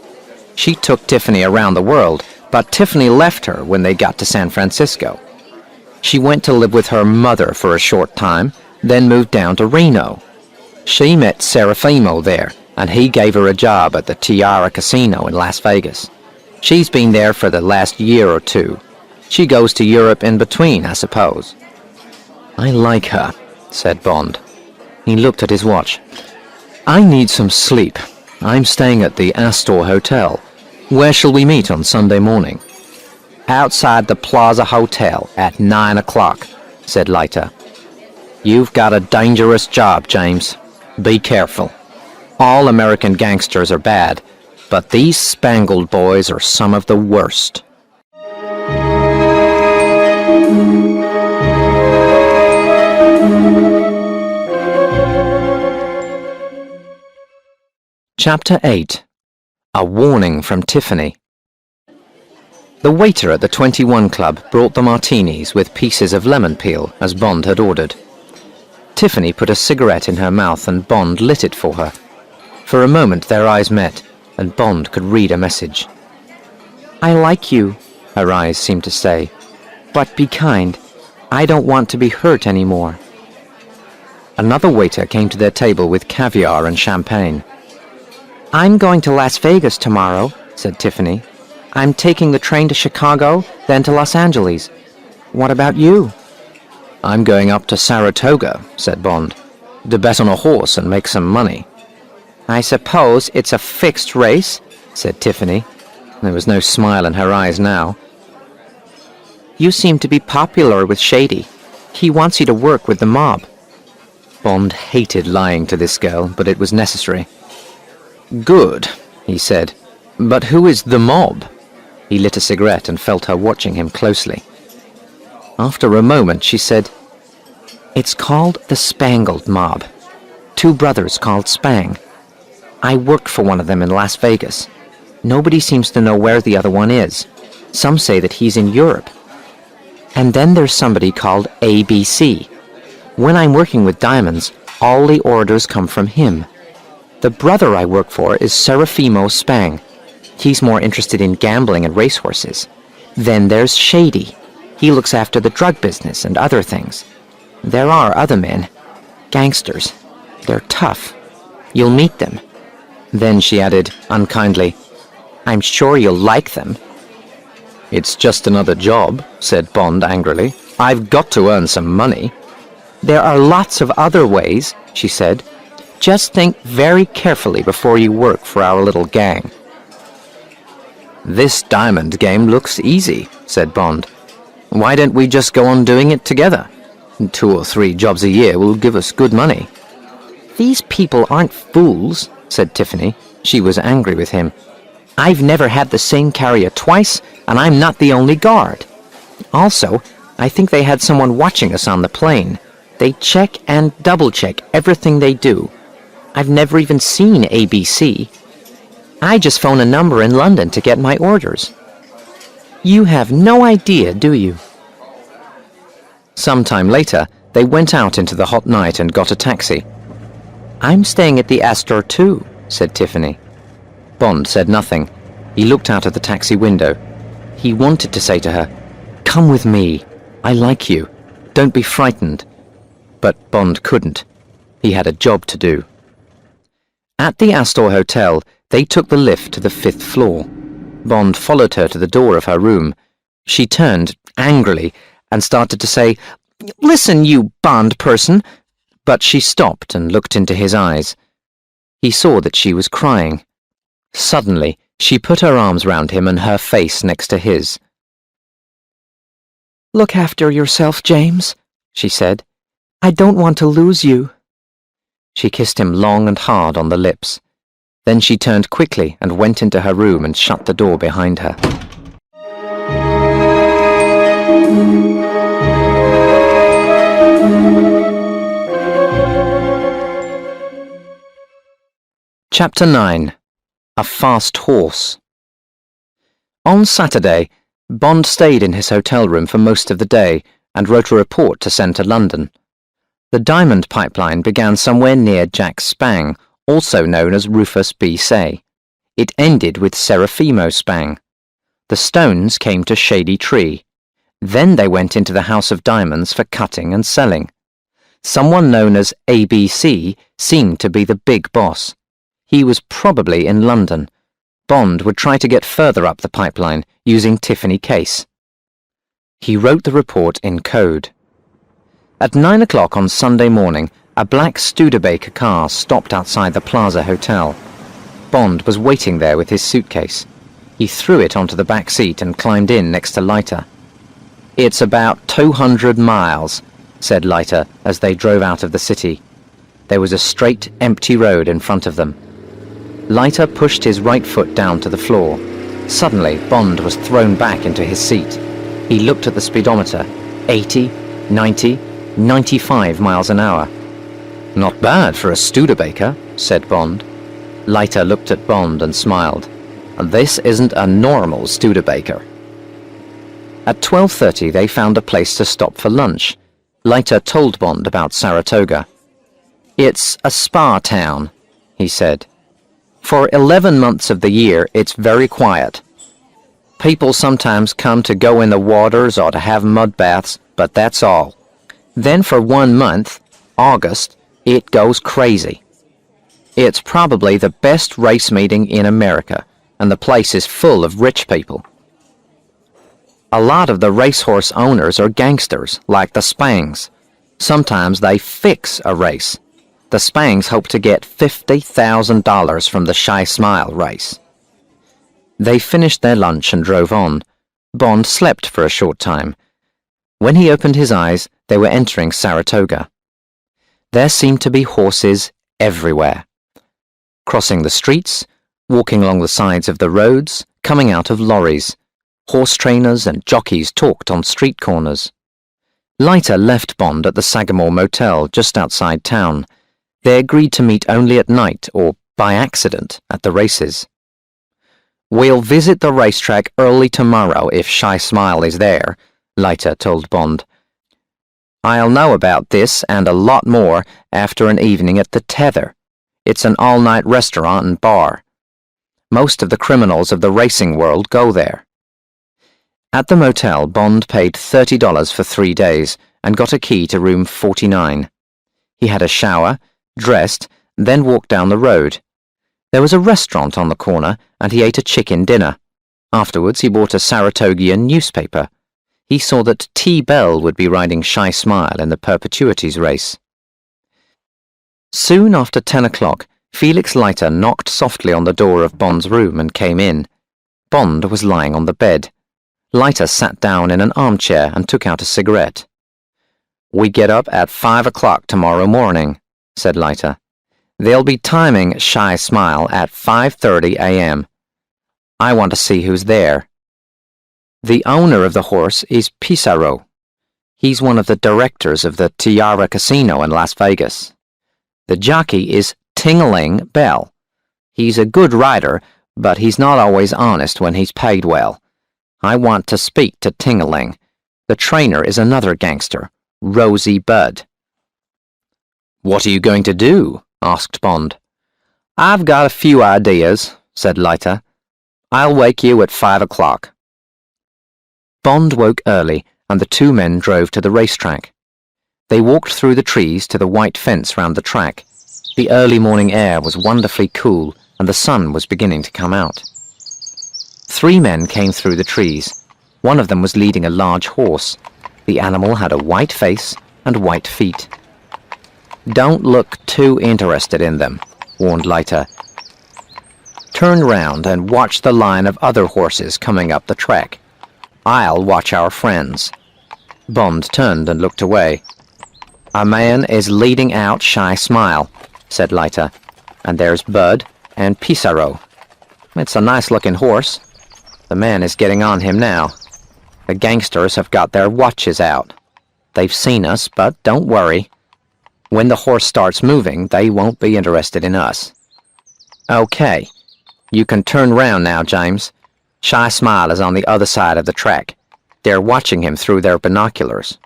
She took Tiffany around the world, but Tiffany left her when they got to San Francisco. She went to live with her mother for a short time, then moved down to Reno. She met Serafimo there, and he gave her a job at the Tiara Casino in Las Vegas. She's been there for the last year or two. She goes to Europe in between, I suppose. "I like her," said Bond. He looked at his watch. "I need some sleep. I'm staying at the Astor Hotel. Where shall we meet on Sunday morning?" "Outside the Plaza Hotel at 9 o'clock, said Leiter. "You've got a dangerous job, James. Be careful. All American gangsters are bad, but these Spangled boys are some of the worst." Chapter 8. A Warning from Tiffany. The waiter at the 21 Club brought the martinis with pieces of lemon peel, as Bond had ordered. Tiffany put a cigarette in her mouth and Bond lit it for her. For a moment their eyes met, and Bond could read a message. "I like you," her eyes seemed to say, "but be kind. I don't want to be hurt anymore." Another waiter came to their table with caviar and champagne. "I'm going to Las Vegas tomorrow," said Tiffany. "I'm taking the train to Chicago, then to Los Angeles. What about you?" "I'm going up to Saratoga," said Bond, "to bet on a horse and make some money." "I suppose it's a fixed race," said Tiffany. There was no smile in her eyes now. "You seem to be popular with Shady. He wants you to work with the mob." Bond hated lying to this girl, but it was necessary. "Good," he said. "But who is the mob?" He lit a cigarette and felt her watching him closely. After a moment, she said, "It's called the Spangled Mob. 2 brothers called Spang. I worked for one of them in Las Vegas. Nobody seems to know where the other one is. Some say that he's in Europe. And then there's somebody called ABC. When I'm working with diamonds, all the orders come from him. The brother I work for is Serafimo Spang. He's more interested in gambling and racehorses. Then there's Shady. He looks after the drug business and other things. There are other men. Gangsters. They're tough. You'll meet them." Then she added, unkindly, "I'm sure you'll like them." "It's just another job," said Bond angrily. "I've got to earn some money." "There are lots of other ways," she said. "Just think very carefully before you work for our little gang." "This diamond game looks easy," said Bond. "Why don't we just go on doing it together? 2 or 3 jobs a year will give us good money." "These people aren't fools," said Tiffany. She was angry with him. "I've never had the same carrier twice, and I'm not the only guard. Also, I think they had someone watching us on the plane. They check and double-check everything they do. I've never even seen ABC. I just phone a number in London to get my orders. You have no idea, do you?" Some time later, they went out into the hot night and got a taxi. "I'm staying at the Astor too," said Tiffany. Bond said nothing. He looked out of the taxi window. He wanted to say to her, "Come with me. I like you. Don't be frightened." But Bond couldn't. He had a job to do. At the Astor Hotel, they took the lift to the 5th floor. Bond followed her to the door of her room. She turned, angrily, and started to say, "Listen, you Bond person," but she stopped and looked into his eyes. He saw that she was crying. Suddenly, She put her arms round him and her face next to his. "Look after yourself, James," she said. "I don't want to lose you." She kissed him long and hard on the lips. Then she turned quickly and went into her room and shut the door behind her. Chapter 9. A Fast Horse. On Saturday, Bond stayed in his hotel room for most of the day and wrote a report to send to London. The diamond pipeline began somewhere near Jack Spang, also known as Rufus B. Say. It ended with Serafimo Spang. The stones came to Shady Tree. Then they went into the House of Diamonds for cutting and selling. Someone known as ABC seemed to be the big boss. He was probably in London. Bond would try to get further up the pipeline using Tiffany Case. He wrote the report in code. At 9 o'clock on Sunday morning, a black Studebaker car stopped outside the Plaza Hotel. Bond was waiting there with his suitcase. He threw it onto the back seat and climbed in next to Leiter. "It's about 200 miles, said Leiter as they drove out of the city. There was a straight, empty road in front of them. Leiter pushed his right foot down to the floor. Suddenly, Bond was thrown back into his seat. He looked at the speedometer. 80, 90, 95 miles an hour. "Not bad for a Studebaker," said Bond. Leiter looked at Bond and smiled. "This isn't a normal Studebaker." At 12:30 they found a place to stop for lunch. Leiter told Bond about Saratoga. "It's a spa town," he said. "For 11 months of the year it's very quiet. People sometimes come to go in the waters or to have mud baths, but that's all. Then for 1 month, August, it goes crazy. It's probably the best race meeting in America, and the place is full of rich people. A lot of the racehorse owners are gangsters, like the Spangs. Sometimes they fix a race. The Spangs hope to get $50,000 from the Shy Smile race." They finished their lunch and drove on. Bond slept for a short time. When he opened his eyes, they were entering Saratoga. There seemed to be horses everywhere. Crossing the streets, walking along the sides of the roads, coming out of lorries. Horse trainers and jockeys talked on street corners. Leiter left Bond at the Sagamore Motel just outside town. They agreed to meet only at night or by accident at the races. "We'll visit the racetrack early tomorrow if Shy Smile is there," Leiter told Bond. "I'll know about this and a lot more after an evening at the Tether. It's an all-night restaurant and bar. Most of the criminals of the racing world go there." At the motel, Bond paid $30 for 3 days and got a key to room 49. He had a shower, dressed, then walked down the road. There was a restaurant on the corner, and he ate a chicken dinner. Afterwards, he bought a Saratogian newspaper. He saw that T. Bell would be riding Shy Smile in the Perpetuities race. Soon after 10 o'clock, Felix Leiter knocked softly on the door of Bond's room and came in. Bond was lying on the bed. Leiter sat down in an armchair and took out a cigarette. "We get up at 5 o'clock tomorrow morning," said Leiter. "They'll be timing Shy Smile at 5:30 a.m. I want to see who's there. The owner of the horse is Pissarro. He's one of the directors of the Tiara Casino in Las Vegas. The jockey is Ting-a-ling Bell. He's a good rider, but he's not always honest when he's paid well. I want to speak to Ting-a-ling. The trainer is another gangster, Rosie Budd." "What are you going to do?" asked Bond. "I've got a few ideas," said Leiter. "I'll wake you at 5 o'clock. Bond woke early, and the two men drove to the racetrack. They walked through the trees to the white fence round the track. The early morning air was wonderfully cool, and the sun was beginning to come out. 3 men came through the trees. One of them was leading a large horse. The animal had a white face and white feet. "Don't look too interested in them," warned Leiter. turn round and watch the line of other horses coming up the track. I'll watch our friends." Bond turned and looked away. "A man is leading out Shy Smile," said Leiter, "and there's Bud and Pissarro. It's a nice-looking horse. The man is getting on him now. The gangsters have got their watches out. They've seen us, but don't worry. When the horse starts moving, they won't be interested in us. Okay, you can turn round now, James. Shy Smile is on the other side of the track. They're watching him through their binoculars."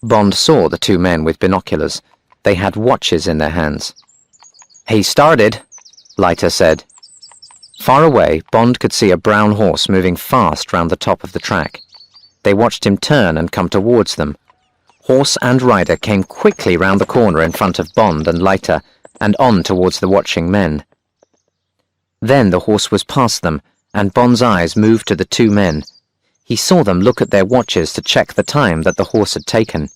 Bond saw the two men with binoculars. They had watches in their hands. "He started," Leiter said. Far away, Bond could see a brown horse moving fast round the top of the track. They watched him turn and come towards them. Horse and rider came quickly round the corner in front of Bond and Leiter and on towards the watching men. Then the horse was past them, and Bond's eyes moved to the two men. He saw them look at their watches to check the time that the horse had taken.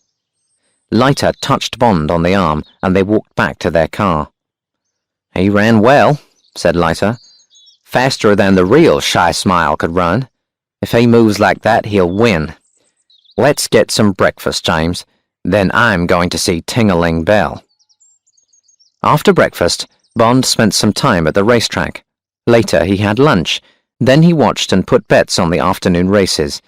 Leiter touched Bond on the arm, and they walked back to their car. "He ran well," said Leiter. "Faster than the real Shy Smile could run. If he moves like that, he'll win. Let's get some breakfast, James. Then I'm going to see Ting-a-Ling Bell." After breakfast, Bond spent some time at the racetrack. Later he had lunch. Then he watched and put bets on the afternoon races.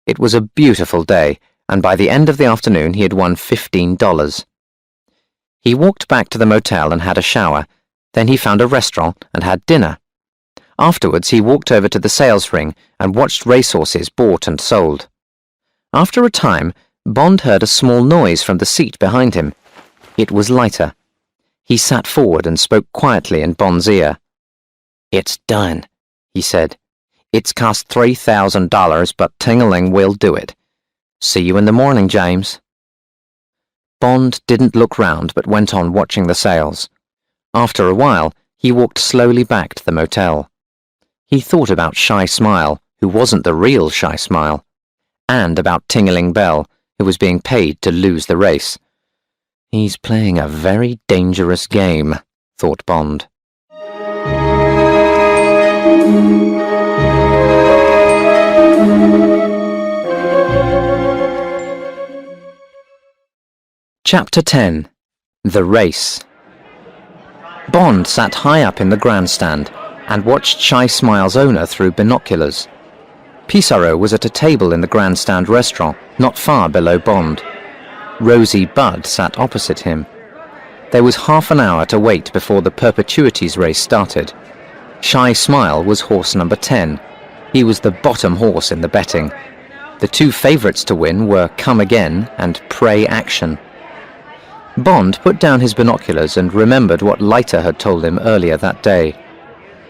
It was a beautiful day, and by the end of the afternoon he had won $15. He walked back to the motel and had a shower. Then he found a restaurant and had dinner. Afterwards he walked over to the sales ring and watched racehorses bought and sold. After a time, Bond heard a small noise from the seat behind him. It was Leiter. He sat forward and spoke quietly in Bond's ear. "It's done," he said. "It's cost $3,000, but Ting-a-Ling will do it. See you in the morning, James." Bond didn't look round but went on watching the sales. After a while, he walked slowly back to the motel. He thought about Shy Smile, who wasn't the real Shy Smile, and about Ting-a-Ling Bell, who was being paid to lose the race. "He's playing a very dangerous game," thought Bond. Chapter 10. The Race. Bond sat high up in the grandstand and watched Shy Smile's owner through binoculars. Pissarro was at a table in the grandstand restaurant, not far below Bond. Rosy Bud sat opposite him. There was half an hour to wait before the Perpetuities race started. Shy Smile was horse number 10. He was the bottom horse in the betting. The two favourites to win were Come Again and Pray Action. Bond put down his binoculars and remembered what Leiter had told him earlier that day.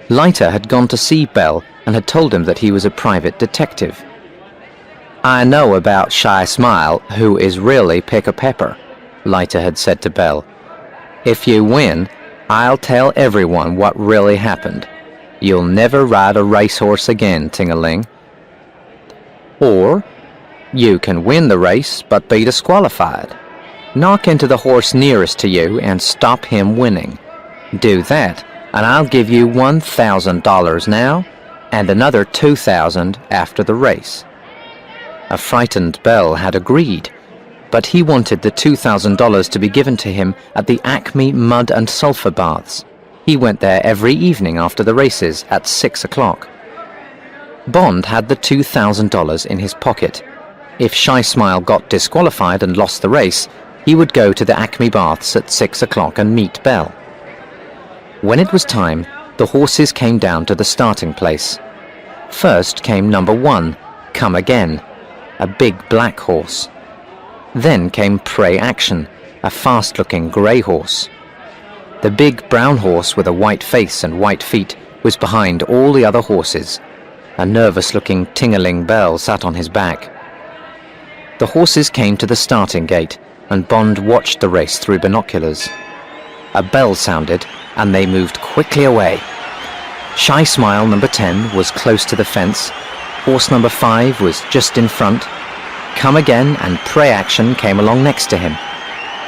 Leiter had gone to see Bell and had told him that he was a private detective. "I know about Shy Smile, who is really Pick-a-Pepper," Leiter had said to Bell. "If you win, I'll tell everyone what really happened. You'll never ride a racehorse again, Ting-a-Ling. Or, you can win the race but be disqualified. Knock into the horse nearest to you and stop him winning. Do that, and I'll give you $1,000 now and another $2,000 after the race." A frightened Bell had agreed, but he wanted the $2,000 to be given to him at the Acme Mud and Sulphur Baths. He went there every evening after the races at 6 o'clock. Bond had the $2,000 in his pocket. If Shy Smile got disqualified and lost the race, he would go to the Acme Baths at 6 o'clock and meet Bell. When it was time, the horses came down to the starting place. First came number 1, Come Again, a big black horse. Then came Pray Action, a fast-looking grey horse. The big brown horse with a white face and white feet was behind all the other horses. A nervous-looking Ting-a-Ling Bell sat on his back. The horses came to the starting gate, and Bond watched the race through binoculars. A bell sounded, and they moved quickly away. Shy Smile number 10 was close to the fence. Horse number 5 was just in front. Come Again and Pray Action came along next to him.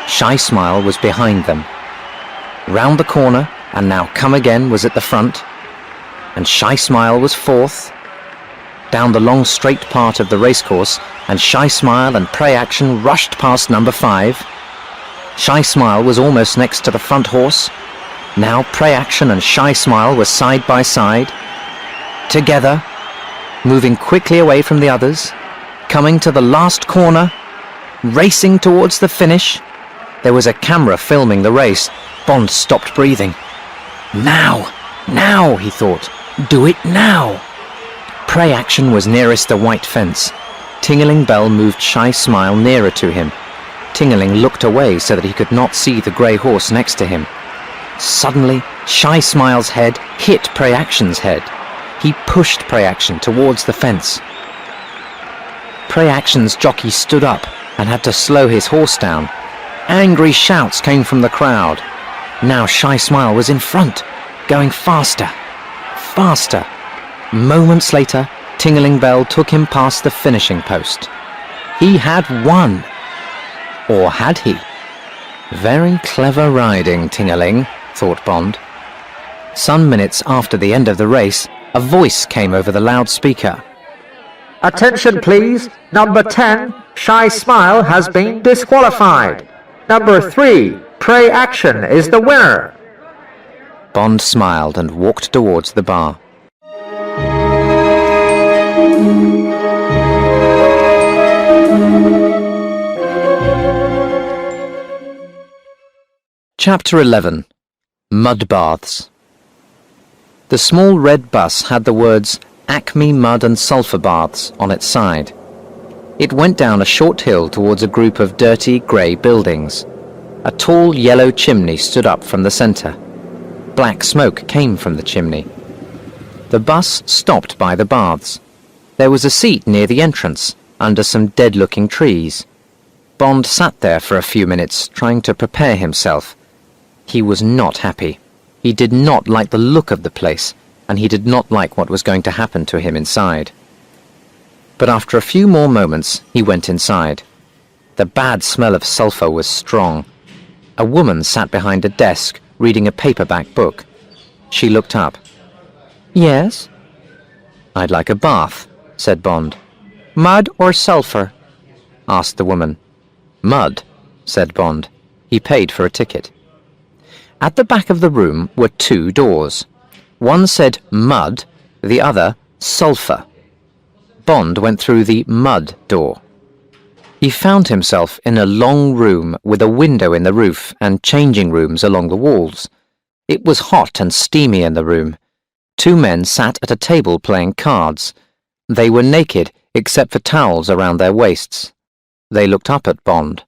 Shy Smile was behind them. Round the corner, and now Come Again was at the front. and Shy Smile was fourth. Down the long straight part of the racecourse, and Shy Smile and Pray Action rushed past number 5. Shy Smile was almost next to the front horse. Now Pray Action and Shy Smile were side by side, together, moving quickly away from the others, coming to the last corner, racing towards the finish. There was a camera filming the race. Bond stopped breathing. Now, he thought. Do it now. Pray Action was nearest the white fence. Ting-a-ling Bell moved Shy Smile nearer to him. Ting-a-ling looked away so that he could not see the grey horse next to him. Suddenly, Shy Smile's head hit Pray Action's head. He pushed Pray Action towards the fence. Pray Action's jockey stood up and had to slow his horse down. Angry shouts came from the crowd. Now Shy Smile was in front, going faster, faster. Moments later, Ting-a-ling Bell took him past the finishing post. He had won. Or had he? Very clever riding, Ting-a-ling, thought Bond. Some minutes after the end of the race, a voice came over the loudspeaker. Attention please, number 10, Shy Smile has been disqualified. Number 3, Pray Action is the winner. Bond smiled and walked towards the bar. Chapter 11. Mud Baths. The small red bus had the words Acme Mud and Sulphur Baths on its side. It went down a short hill towards a group of dirty grey buildings. A tall yellow chimney stood up from the centre. Black smoke came from the chimney. The bus stopped by the baths. There was a seat near the entrance, under some dead-looking trees. Bond sat there for a few minutes, trying to prepare himself. He was not happy. He did not like the look of the place, and he did not like what was going to happen to him inside. But after a few more moments, he went inside. The bad smell of sulphur was strong. A woman sat behind a desk, reading a paperback book. She looked up. "Yes?" "I'd like a bath," said Bond. "Mud or sulphur?" asked the woman. "Mud," said Bond. He paid for a ticket. At the back of the room were 2 doors. One said mud, the other sulphur. Bond went through the mud door. He found himself in a long room with a window in the roof and changing rooms along the walls. It was hot and steamy in the room. 2 men sat at a table playing cards. They were naked except for towels around their waists. They looked up at Bond.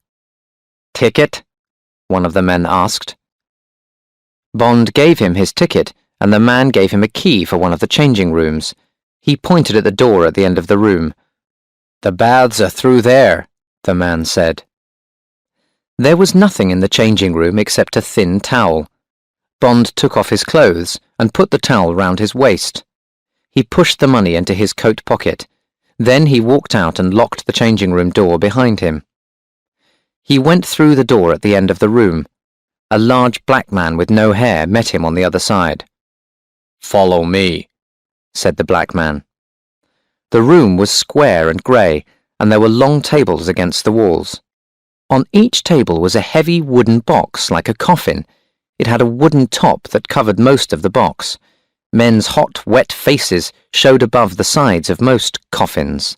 "Ticket?" one of the men asked. Bond gave him his ticket, and the man gave him a key for one of the changing rooms. He pointed at the door at the end of the room. "The baths are through there," the man said. There was nothing in the changing room except a thin towel. Bond took off his clothes and put the towel round his waist. He pushed the money into his coat pocket. Then he walked out and locked the changing room door behind him. He went through the door at the end of the room. A large black man with no hair met him on the other side. "Follow me," said the black man. The room was square and grey, and there were long tables against the walls. On each table was a heavy wooden box like a coffin. It had a wooden top that covered most of the box. Men's hot, wet faces showed above the sides of most coffins.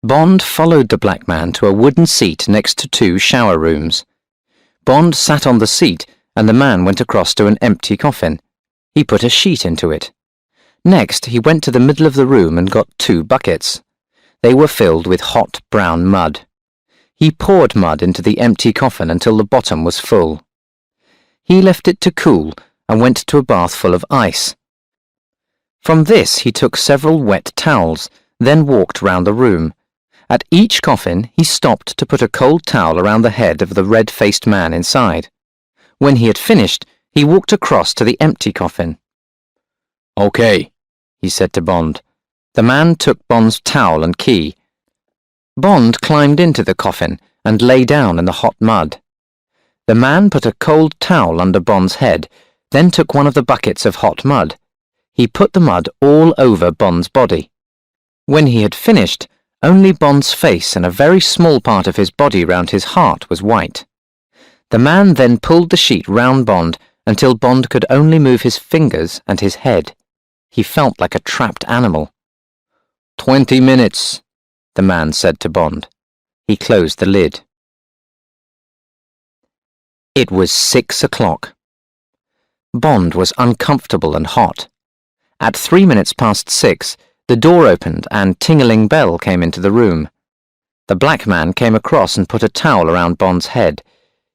Bond followed the black man to a wooden seat next to 2 shower rooms. Bond sat on the seat, and the man went across to an empty coffin. He put a sheet into it. Next, he went to the middle of the room and got 2 buckets. They were filled with hot brown mud. He poured mud into the empty coffin until the bottom was full. He left it to cool and went to a bath full of ice. From this he took several wet towels, then walked round the room. At each coffin he stopped to put a cold towel around the head of the red-faced man inside. When he had finished, he walked across to the empty coffin. "Okay," he said to Bond. The man took Bond's towel and key. Bond climbed into the coffin and lay down in the hot mud. The man put a cold towel under Bond's head, then took one of the buckets of hot mud. He put the mud all over Bond's body. When he had finished, only Bond's face and a very small part of his body round his heart was white. The man then pulled the sheet round Bond until Bond could only move his fingers and his head. He felt like a trapped animal. 20 minutes, the man said to Bond. He closed the lid. It was 6 o'clock. Bond was uncomfortable and hot. At 3 minutes past 6, the door opened and Ting-a-ling Bell came into the room. The black man came across and put a towel around Bond's head.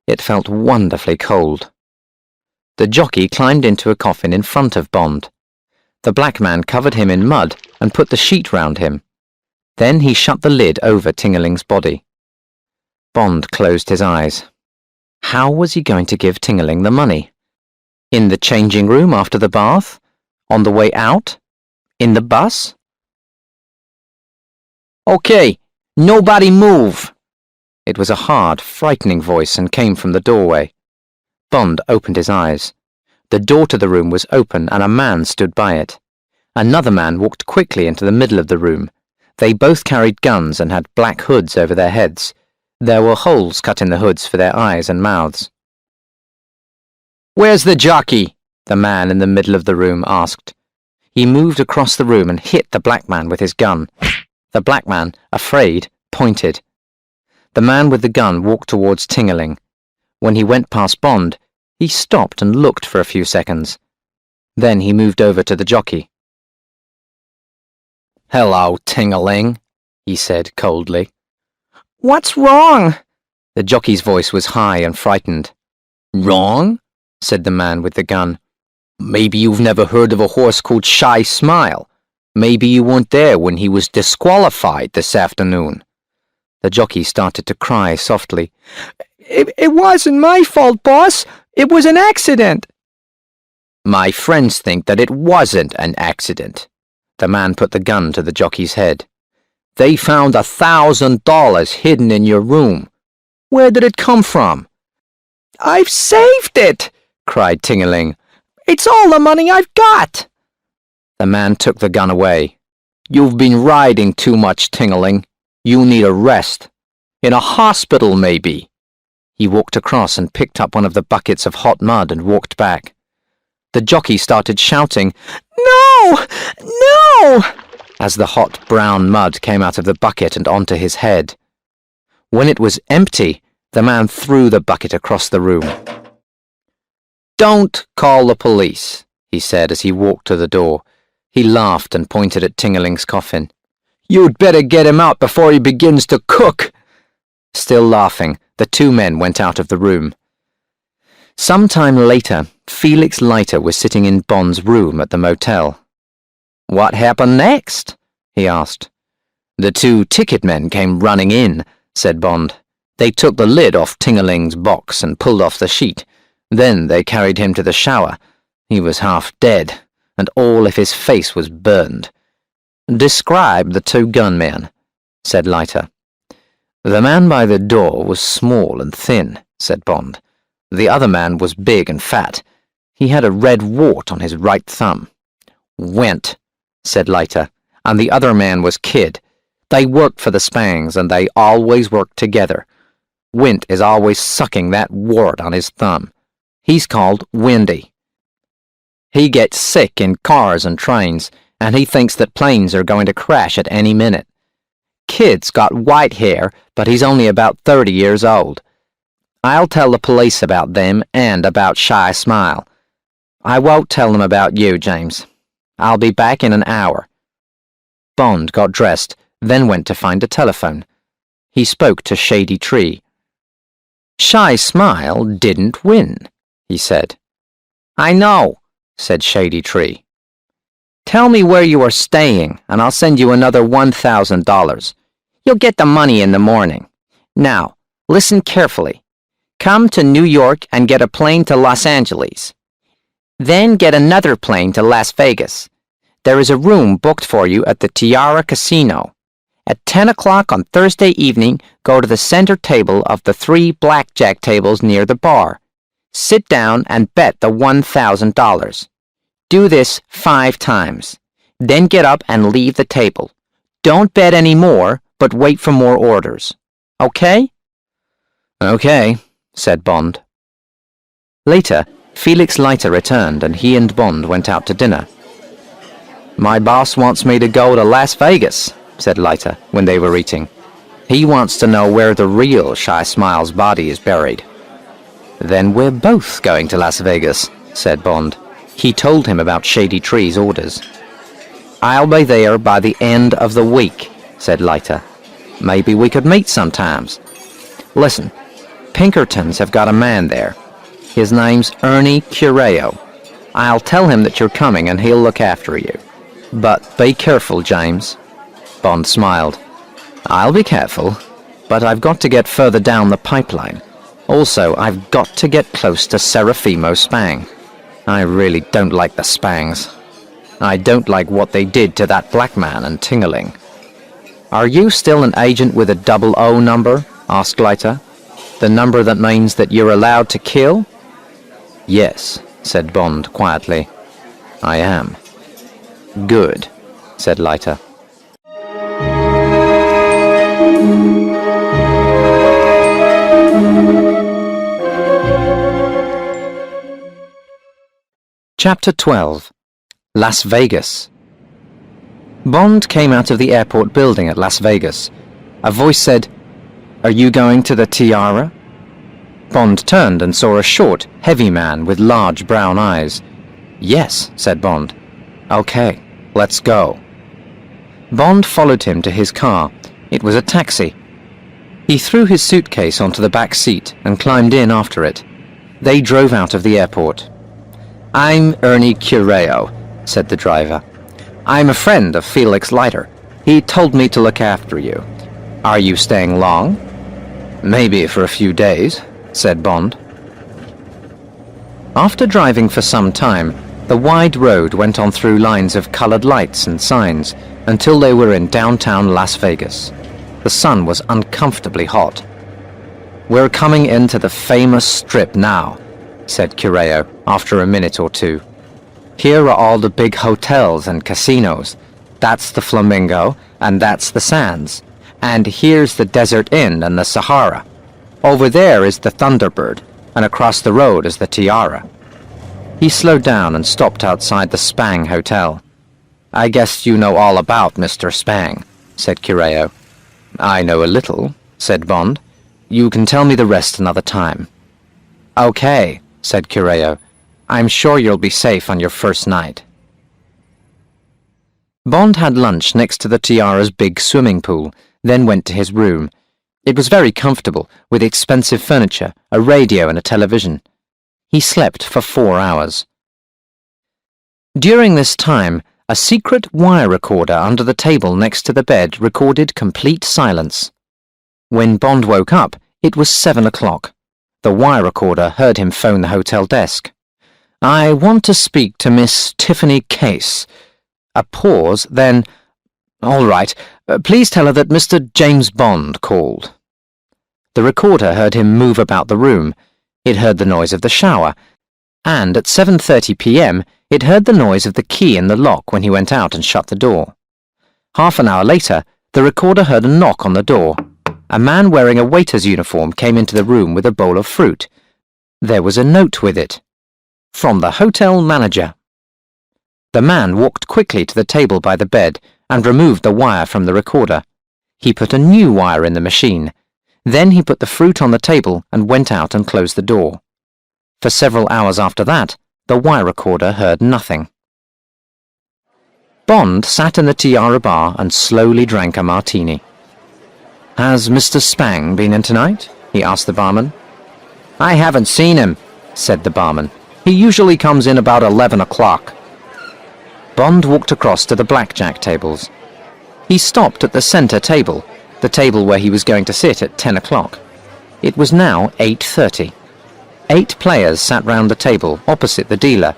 It felt wonderfully cold. The jockey climbed into a coffin in front of Bond. The black man covered him in mud and put the sheet round him. Then he shut the lid over Ting-a-ling's body. Bond closed his eyes. How was he going to give Ting-a-ling the money? In the changing room after the bath? On the way out? In the bus? Okay, nobody move! It was a hard, frightening voice and came from the doorway. Bond opened his eyes. The door to the room was open and a man stood by it. Another man walked quickly into the middle of the room. They both carried guns and had black hoods over their heads. There were holes cut in the hoods for their eyes and mouths. "Where's the jockey?" the man in the middle of the room asked. He moved across the room and hit the black man with his gun. The black man, afraid, pointed. The man with the gun walked towards Ting-a-ling. When he went past Bond, he stopped and looked for a few seconds. Then he moved over to the jockey. "Hello, Ting-a-ling," he said coldly. "What's wrong?" The jockey's voice was high and frightened. "Wrong?" said the man with the gun. "Maybe you've never heard of a horse called Shy Smile. Maybe you weren't there when he was disqualified this afternoon." The jockey started to cry softly. It wasn't my fault, boss. It was an accident." "My friends think that it wasn't an accident." The man put the gun to the jockey's head. "They found $1,000 hidden in your room. Where did it come from?" "I've saved it!" cried Ting-a-ling. "It's all the money I've got!" The man took the gun away. "You've been riding too much, Ting-a-ling. You need a rest. In a hospital, maybe." He walked across and picked up one of the buckets of hot mud and walked back. The jockey started shouting, "No! No!" as the hot brown mud came out of the bucket and onto his head. When it was empty, the man threw the bucket across the room. "Don't call the police," he said as he walked to the door. He laughed and pointed at Ting-a-ling's coffin. "You'd better get him out before he begins to cook." Still laughing, the two men went out of the room. Some time later, Felix Leiter was sitting in Bond's room at the motel. "What happened next?" he asked. "The two ticket men came running in," said Bond. "They took the lid off Ting-a-ling's box and pulled off the sheet. Then they carried him to the shower. He was half dead, and all of his face was burned." "Describe the two gunmen," said Leiter. "The man by the door was small and thin," said Bond. "The other man was big and fat. He had a red wart on his right thumb." "Went," said Leiter, "and the other man was Kid. They worked for the Spangs, and they always worked together. Wint is always sucking that wart on his thumb. He's called Windy. He gets sick in cars and trains, and he thinks that planes are going to crash at any minute. Kid's got white hair, but he's only about 30 years old. I'll tell the police about them and about Shy Smile. I won't tell them about you, James. I'll be back in an hour." Bond got dressed, then went to find a telephone. He spoke to Shady Tree. "Shy Smile didn't win," he said. "I know," said Shady Tree. "Tell me where you are staying, and I'll send you another $1,000. You'll get the money in the morning. Now, listen carefully. Come to New York and get a plane to Los Angeles. Then get another plane to Las Vegas. There is a room booked for you at the Tiara Casino. At 10 o'clock on Thursday evening, go to the center table of the 3 blackjack tables near the bar. Sit down and bet the $1,000. Do this 5 times. Then get up and leave the table. Don't bet any more, but wait for more orders. Okay? Okay, said Bond. Later, Felix Leiter returned and he and Bond went out to dinner. My boss wants me to go to Las Vegas, said Leiter when they were eating. He wants to know where the real Shy Smile's body is buried. Then we're both going to Las Vegas, said Bond. He told him about Shady Tree's orders. I'll be there by the end of the week, said Leiter. Maybe we could meet sometimes. Listen, Pinkertons have got a man there. His name's Ernie Cureo. I'll tell him that you're coming and he'll look after you. But be careful, James. Bond smiled. I'll be careful, but I've got to get further down the pipeline. Also, I've got to get close to Serafimo Spang. I really don't like the Spangs. I don't like what they did to that black man and Tingeling. Are you still an agent with a 00 number? Asked Leiter. The number that means that you're allowed to kill? Yes, said Bond quietly. I am. Good, said Leiter. Chapter 12. Las Vegas. Bond came out of the airport building at Las Vegas. A voice said, "Are you going to the Tiara?" Bond turned and saw a short, heavy man with large brown eyes. Yes, said Bond. Okay, let's go. Bond followed him to his car. It was a taxi. He threw his suitcase onto the back seat and climbed in after it. They drove out of the airport. "I'm Ernie Cureo," said the driver. "I'm a friend of Felix Leiter. He told me to look after you. Are you staying long?" "Maybe for a few days," said Bond. After driving for some time, the wide road went on through lines of colored lights and signs until they were in downtown Las Vegas. The sun was uncomfortably hot. "We're coming into the famous strip now," said Cureo after a minute or two. "Here are all the big hotels and casinos. That's the Flamingo, and that's the Sands. And here's the Desert Inn and the Sahara. Over there is the Thunderbird, and across the road is the Tiara." He slowed down and stopped outside the Spang Hotel. "I guess you know all about Mr. Spang," said Cureo. "I know a little," said Bond. "You can tell me the rest another time." "Okay," said Cureo. "I'm sure you'll be safe on your first night." Bond had lunch next to the Tiara's big swimming pool, then went to his room. It was very comfortable, with expensive furniture, a radio and a television. He slept for 4 hours. During this time, a secret wire recorder under the table next to the bed recorded complete silence. When Bond woke up, it was 7 o'clock. The wire recorder heard him phone the hotel desk. "I want to speak to Miss Tiffany Case." A pause, then, "All right, please tell her that Mr. James Bond called." The recorder heard him move about the room. It heard the noise of the shower, and at 7:30 p.m. it heard the noise of the key in the lock when he went out and shut the door. Half an hour later, the recorder heard a knock on the door. A man wearing a waiter's uniform came into the room with a bowl of fruit. There was a note with it. From the hotel manager. The man walked quickly to the table by the bed and removed the wire from the recorder. He put a new wire in the machine. Then he put the fruit on the table and went out and closed the door. For several hours after that, the wire recorder heard nothing. Bond sat in the Tiara bar and slowly drank a martini. "Has Mr. Spang been in tonight?" he asked the barman. "I haven't seen him," said the barman. "He usually comes in about 11 o'clock. Bond walked across to the blackjack tables. He stopped at the center table, the table where he was going to sit at 10 o'clock. It was now 8:30. 8 players sat round the table opposite the dealer.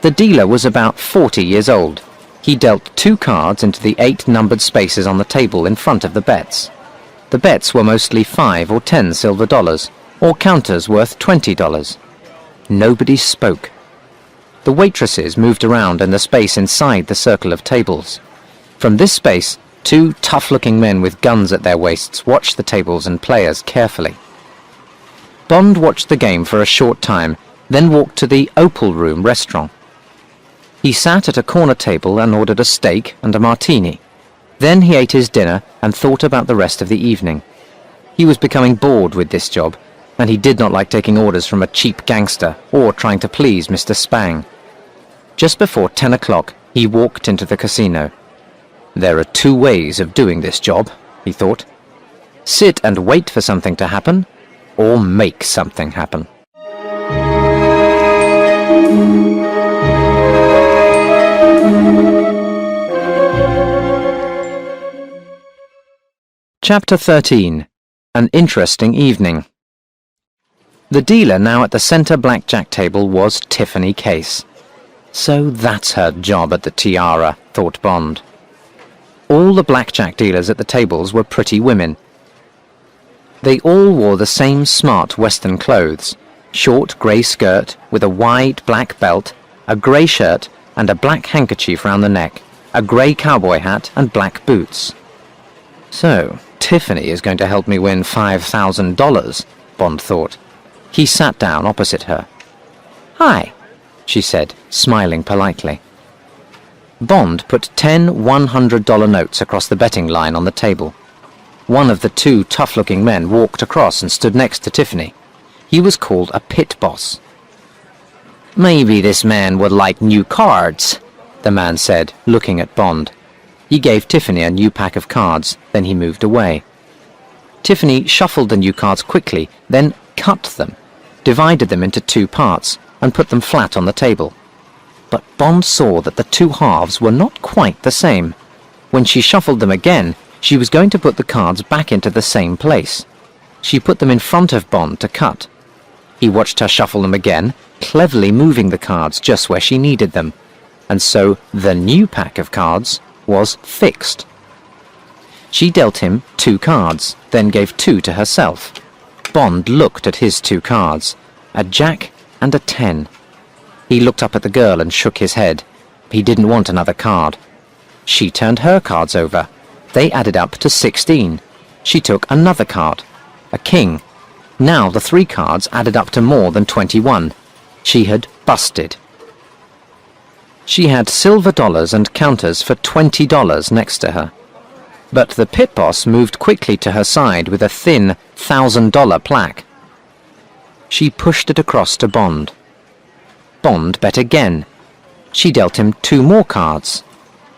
The dealer was about 40 years old. He dealt 2 cards into the 8 numbered spaces on the table in front of the bets. The bets were mostly 5 or 10 silver dollars, or counters worth $20. Nobody spoke. The waitresses moved around in the space inside the circle of tables. From this space, two tough-looking men with guns at their waists watched the tables and players carefully. Bond watched the game for a short time, then walked to the Opal Room restaurant. He sat at a corner table and ordered a steak and a martini. Then he ate his dinner and thought about the rest of the evening. He was becoming bored with this job, and he did not like taking orders from a cheap gangster or trying to please Mr. Spang. Just before 10 o'clock, he walked into the casino. There are two ways of doing this job, he thought. Sit and wait for something to happen, or make something happen. Chapter 13. An Interesting Evening. The dealer now at the center blackjack table was Tiffany Case. So that's her job at the Tiara, thought Bond. All the blackjack dealers at the tables were pretty women. They all wore the same smart Western clothes, short grey skirt with a wide black belt, a grey shirt and a black handkerchief round the neck, a grey cowboy hat and black boots. So, Tiffany is going to help me win $5,000, Bond thought. He sat down opposite her. "Hi," she said, smiling politely. Bond put 10 $100 notes across the betting line on the table. One of the two tough-looking men walked across and stood next to Tiffany. He was called a pit boss. "Maybe this man would like new cards," the man said, looking at Bond. He gave Tiffany a new pack of cards, then he moved away. Tiffany shuffled the new cards quickly, then cut them, divided them into two parts, and put them flat on the table. But Bond saw that the two halves were not quite the same. When she shuffled them again, she was going to put the cards back into the same place. She put them in front of Bond to cut. He watched her shuffle them again, cleverly moving the cards just where she needed them, and so the new pack of cards was fixed. She dealt him 2 cards, then gave 2 to herself. Bond looked at his 2 cards, a jack and a 10. He looked up at the girl and shook his head. He didn't want another card. She turned her cards over. They added up to 16. She took another card, a king. Now the 3 cards added up to more than 21. She had busted. She had silver dollars and counters for $20 next to her. But the pit boss moved quickly to her side with a thin $1,000 plaque. She pushed it across to Bond. Bond bet again. She dealt him 2 more cards.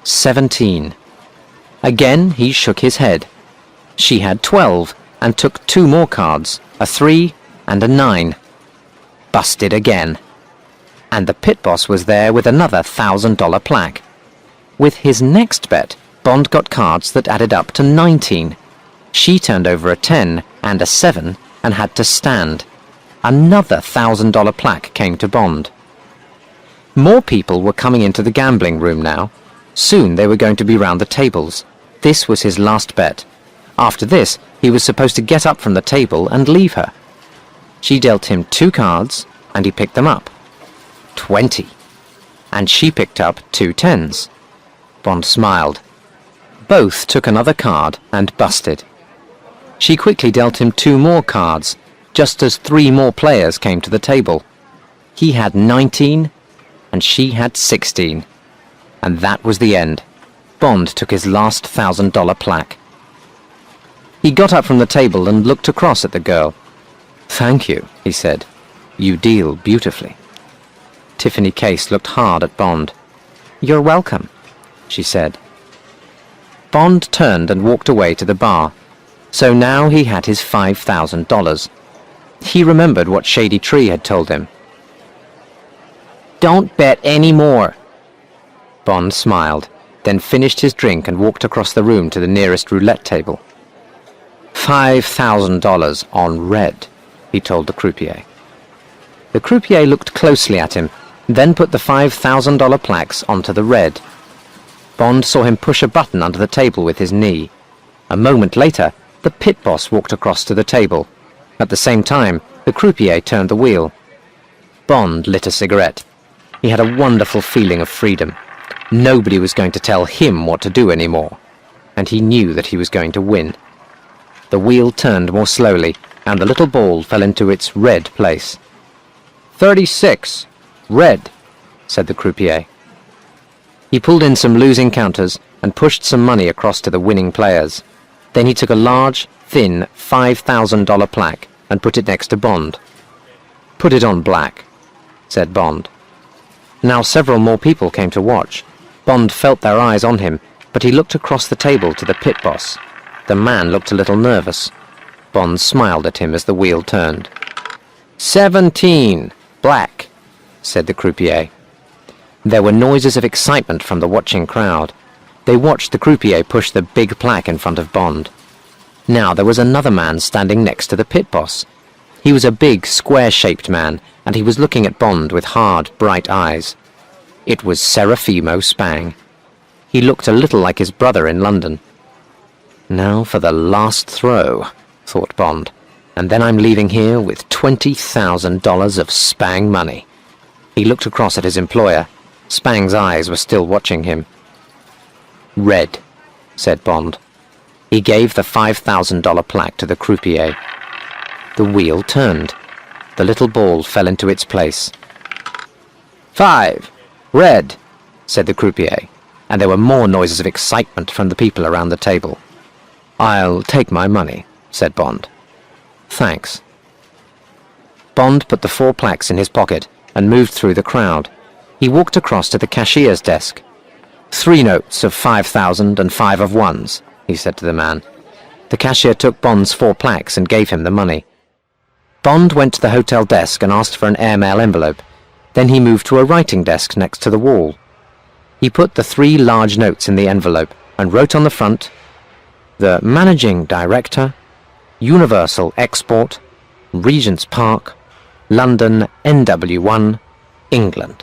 17. Again he shook his head. She had 12 and took 2 more cards, a 3 and a 9. Busted again. And the pit boss was there with another $1,000 plaque. With his next bet, Bond got cards that added up to 19. She turned over a 10 and a 7 and had to stand. Another $1,000 plaque came to Bond. More people were coming into the gambling room now. Soon they were going to be round the tables. This was his last bet. After this, he was supposed to get up from the table and leave her. She dealt him 2 cards, and he picked them up. 20. And she picked up 2 10s. Bond smiled. Both took another card and busted. She quickly dealt him 2 more cards, just as 3 more players came to the table. He had 19, and she had 16. And that was the end. Bond took his last $1,000 plaque. He got up from the table and looked across at the girl. "Thank you," he said. "You deal beautifully." Tiffany Case looked hard at Bond. "You're welcome," she said. Bond turned and walked away to the bar. So now he had his $5,000. He remembered what Shady Tree had told him. "Don't bet any more." Bond smiled, then finished his drink and walked across the room to the nearest roulette table. $5,000 on red, he told the croupier. The croupier looked closely at him, then put the $5,000 plaques onto the red. Bond saw him push a button under the table with his knee. A moment later, the pit boss walked across to the table. At the same time, the croupier turned the wheel. Bond lit a cigarette. He had a wonderful feeling of freedom. Nobody was going to tell him what to do anymore, and he knew that he was going to win. The wheel turned more slowly, and the little ball fell into its red place. 36. Red, said the croupier. He pulled in some losing counters and pushed some money across to the winning players. Then he took a large, thin $5,000 plaque and put it next to Bond. Put it on black, said Bond. Now several more people came to watch. Bond felt their eyes on him, but he looked across the table to the pit boss. The man looked a little nervous. Bond smiled at him as the wheel turned. 17. Black, said the croupier. There were noises of excitement from the watching crowd. They watched the croupier push the big plaque in front of Bond. Now there was another man standing next to the pit boss. He was a big, square-shaped man, and he was looking at Bond with hard, bright eyes. It was Serafimo Spang. He looked a little like his brother in London. Now for the last throw, thought Bond, and then I'm leaving here with $20,000 of Spang money. He looked across at his employer. Spang's eyes were still watching him. Red, said Bond. He gave the $5,000 plaque to the croupier. The wheel turned. The little ball fell into its place. 5. Red, said the croupier, and there were more noises of excitement from the people around the table. I'll take my money, said Bond. Thanks. Bond put the 4 plaques in his pocket and moved through the crowd. He walked across to the cashier's desk. 3 notes of 5,000 and 5 of 1s, he said to the man. The cashier took Bond's 4 plaques and gave him the money. Bond went to the hotel desk and asked for an airmail envelope. Then he moved to a writing desk next to the wall. He put the 3 large notes in the envelope and wrote on the front, "The Managing Director, Universal Export, Regent's Park, London NW1, England."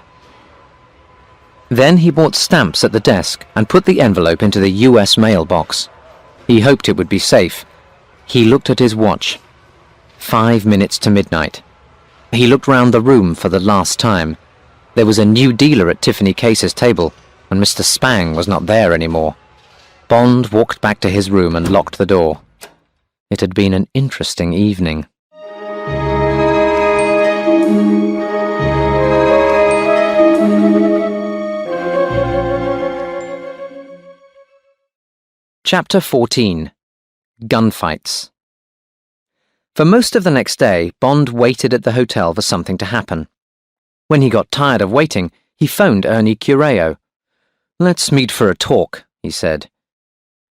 Then he bought stamps at the desk and put the envelope into the US mailbox. He hoped it would be safe. He looked at his watch. 5 minutes to midnight. He looked round the room for the last time. There was a new dealer at Tiffany Case's table, and Mr. Spang was not there anymore. Bond walked back to his room and locked the door. It had been an interesting evening. Chapter 14. Gunfights. For most of the next day, Bond waited at the hotel for something to happen. When he got tired of waiting, he phoned Ernie Cureo. "Let's meet for a talk," he said.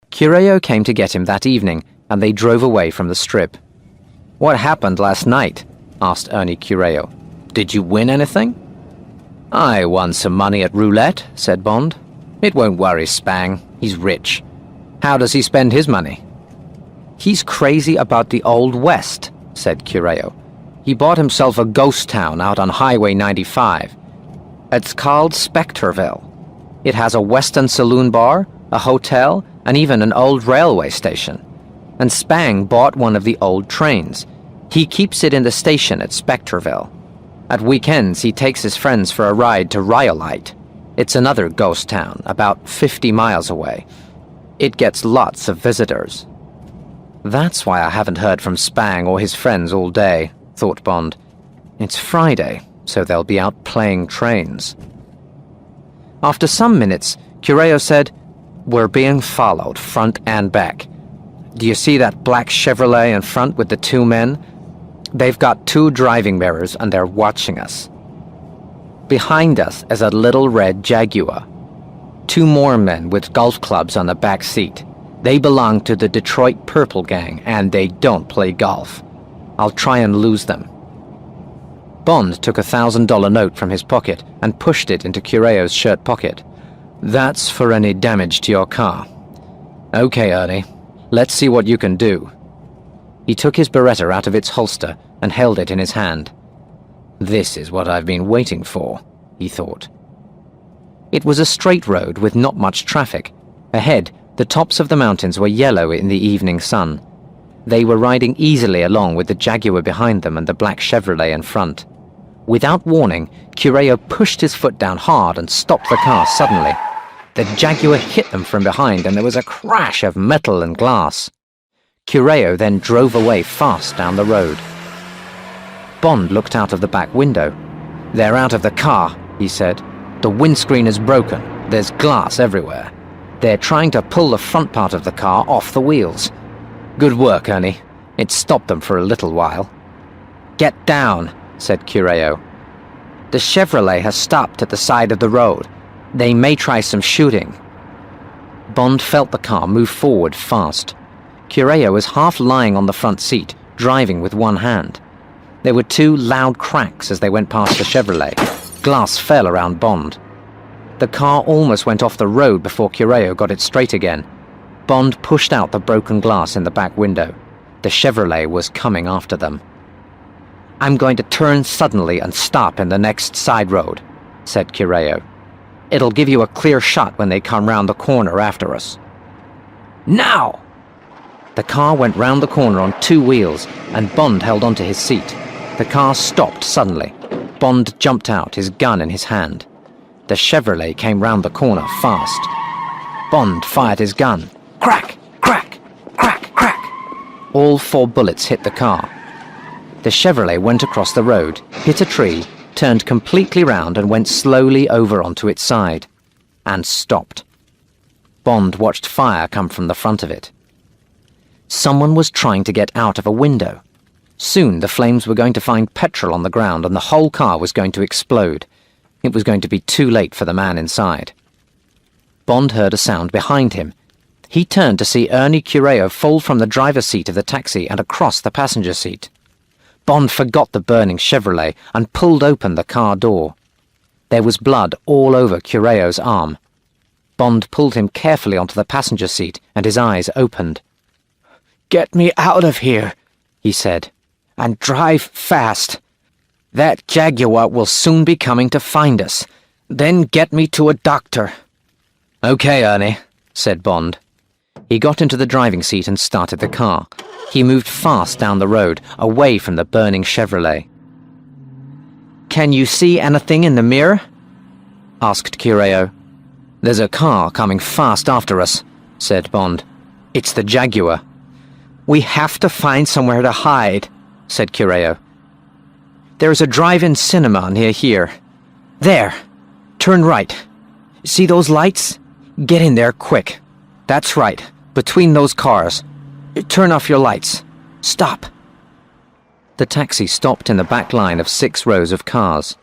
Cureo came to get him that evening, and they drove away from the Strip. "What happened last night?" asked Ernie Cureo. "Did you win anything?" "I won some money at roulette," said Bond. "It won't worry Spang. He's rich." "How does he spend his money?" "He's crazy about the Old West," said Cureo. "He bought himself a ghost town out on Highway 95. It's called Spectreville. It has a Western saloon bar, a hotel, and even an old railway station. And Spang bought one of the old trains. He keeps it in the station at Spectreville. At weekends, he takes his friends for a ride to Rhyolite. It's another ghost town, about 50 miles away. It gets lots of visitors." "That's why I haven't heard from Spang or his friends all day," thought Bond. "It's Friday, so they'll be out playing trains." After some minutes, Cureo said, "We're being followed, front and back. Do you see that black Chevrolet in front with the 2 men? They've got 2 driving mirrors and they're watching us. Behind us is a little red Jaguar. 2 more men with golf clubs on the back seat. They belong to the Detroit Purple Gang, and they don't play golf. I'll try and lose them." Bond took a $1,000 note from his pocket and pushed it into Cureo's shirt pocket. "That's for any damage to your car." "Okay, Ernie. Let's see what you can do." He took his Beretta out of its holster and held it in his hand. "This is what I've been waiting for," he thought. It was a straight road with not much traffic. Ahead, the tops of the mountains were yellow in the evening sun. They were riding easily along with the Jaguar behind them and the black Chevrolet in front. Without warning, Cureo pushed his foot down hard and stopped the car suddenly. The Jaguar hit them from behind and there was a crash of metal and glass. Cureo then drove away fast down the road. Bond looked out of the back window. "They're out of the car," he said. "The windscreen is broken. There's glass everywhere. They're trying to pull the front part of the car off the wheels. Good work, Ernie. It stopped them for a little while." "Get down," said Cureo. "The Chevrolet has stopped at the side of the road. They may try some shooting." Bond felt the car move forward fast. Cureo was half lying on the front seat, driving with one hand. There were two loud cracks as they went past the Chevrolet. Glass fell around Bond. The car almost went off the road before Cureo got it straight again. Bond pushed out the broken glass in the back window. The Chevrolet was coming after them. "I'm going to turn suddenly and stop in the next side road," said Cureo. "It'll give you a clear shot when they come round the corner after us." "Now!" The car went round the corner on two wheels, and Bond held onto his seat. The car stopped suddenly. Bond jumped out, his gun in his hand. The Chevrolet came round the corner fast. Bond fired his gun. Crack! Crack! Crack! Crack! All 4 bullets hit the car. The Chevrolet went across the road, hit a tree, turned completely round and went slowly over onto its side. And stopped. Bond watched fire come from the front of it. Someone was trying to get out of a window. Soon the flames were going to find petrol on the ground and the whole car was going to explode. It was going to be too late for the man inside. Bond heard a sound behind him. He turned to see Ernie Cureo fall from the driver's seat of the taxi and across the passenger seat. Bond forgot the burning Chevrolet and pulled open the car door. There was blood all over Cureo's arm. Bond pulled him carefully onto the passenger seat and his eyes opened. "Get me out of here," he said, "and drive fast. That Jaguar will soon be coming to find us. Then get me to a doctor." "Okay, Ernie," said Bond. He got into the driving seat and started the car. He moved fast down the road, away from the burning Chevrolet. "Can you see anything in the mirror?" asked Cureo. "There's a car coming fast after us," said Bond. "It's the Jaguar." "We have to find somewhere to hide," said Cureo. "There is a drive-in cinema near here. There. Turn right. See those lights? Get in there quick. That's right. Between those cars. Turn off your lights. Stop." The taxi stopped in the back line of 6 rows of cars.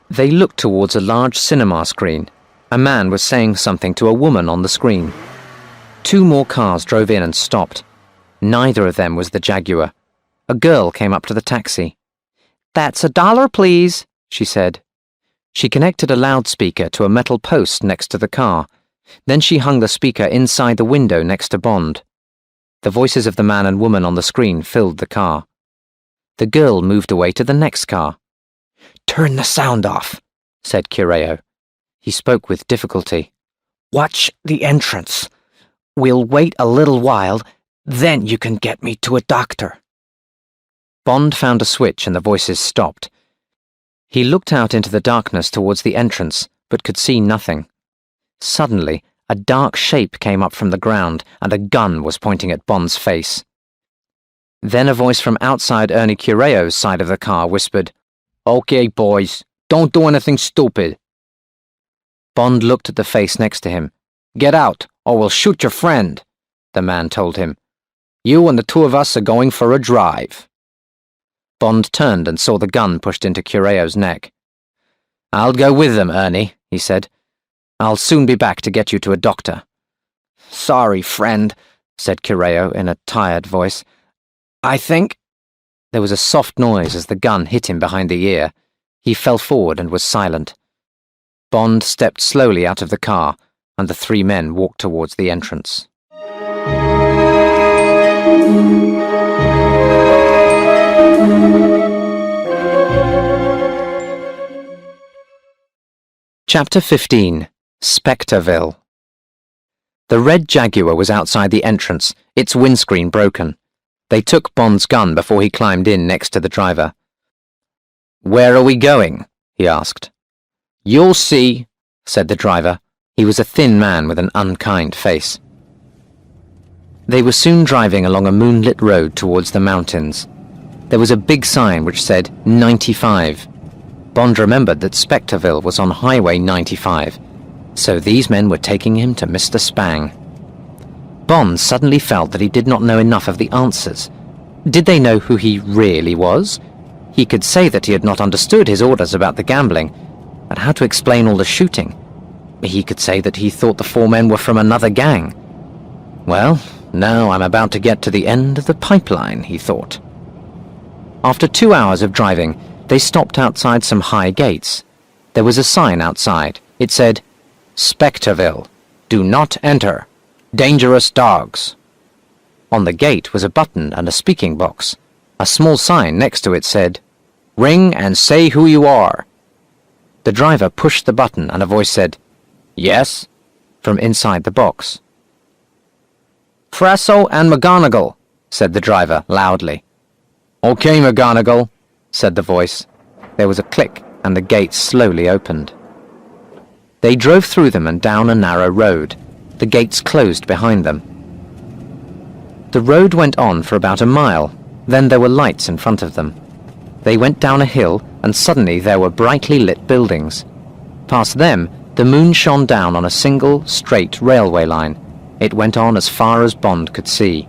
They looked towards a large cinema screen. A man was saying something to a woman on the screen. 2 more cars drove in and stopped. Neither of them was the Jaguar. A girl came up to the taxi. "That's $1, please," she said. She connected a loudspeaker to a metal post next to the car. Then she hung the speaker inside the window next to Bond. The voices of the man and woman on the screen filled the car. The girl moved away to the next car. "Turn the sound off," said Cureo. He spoke with difficulty. "Watch the entrance. We'll wait a little while, then you can get me to a doctor." Bond found a switch and the voices stopped. He looked out into the darkness towards the entrance, but could see nothing. Suddenly, a dark shape came up from the ground and a gun was pointing at Bond's face. Then a voice from outside Ernie Cureo's side of the car whispered, "Okay, boys, don't do anything stupid." Bond looked at the face next to him. "Get out, or we'll shoot your friend," the man told him. "You and the 2 of us are going for a drive." Bond turned and saw the gun pushed into Cureo's neck. "I'll go with them, Ernie," he said. "I'll soon be back to get you to a doctor." "Sorry, friend," said Cureo in a tired voice. "I think—" There was a soft noise as the gun hit him behind the ear. He fell forward and was silent. Bond stepped slowly out of the car, and the 3 men walked towards the entrance. Chapter 15. Spectreville. The red Jaguar was outside the entrance, its windscreen broken. They took Bond's gun before he climbed in next to the driver. "Where are we going?" he asked. "You'll see," said the driver. He was a thin man with an unkind face. They were soon driving along a moonlit road towards the mountains. There was a big sign which said 95. Bond remembered that Spectorville was on Highway 95, so these men were taking him to Mr. Spang. Bond suddenly felt that he did not know enough of the answers. Did they know who he really was? He could say that he had not understood his orders about the gambling, but how to explain all the shooting? He could say that he thought the 4 men were from another gang. Well, now I'm about to get to the end of the pipeline, he thought. After 2 hours of driving, they stopped outside some high gates. There was a sign outside. It said, "Spectorville. Do not enter. Dangerous dogs." On the gate was a button and a speaking box. A small sign next to it said, "Ring and say who you are." The driver pushed the button and a voice said, "Yes," from inside the box. "Frasso and McGonagall," said the driver loudly. "Okay, McGonagall," said the voice. There was a click and the gates slowly opened. They drove through them and down a narrow road. The gates closed behind them. The road went on for about a mile. Then there were lights in front of them. They went down a hill, and suddenly there were brightly lit buildings. Past them, the moon shone down on a single, straight railway line. It went on as far as Bond could see.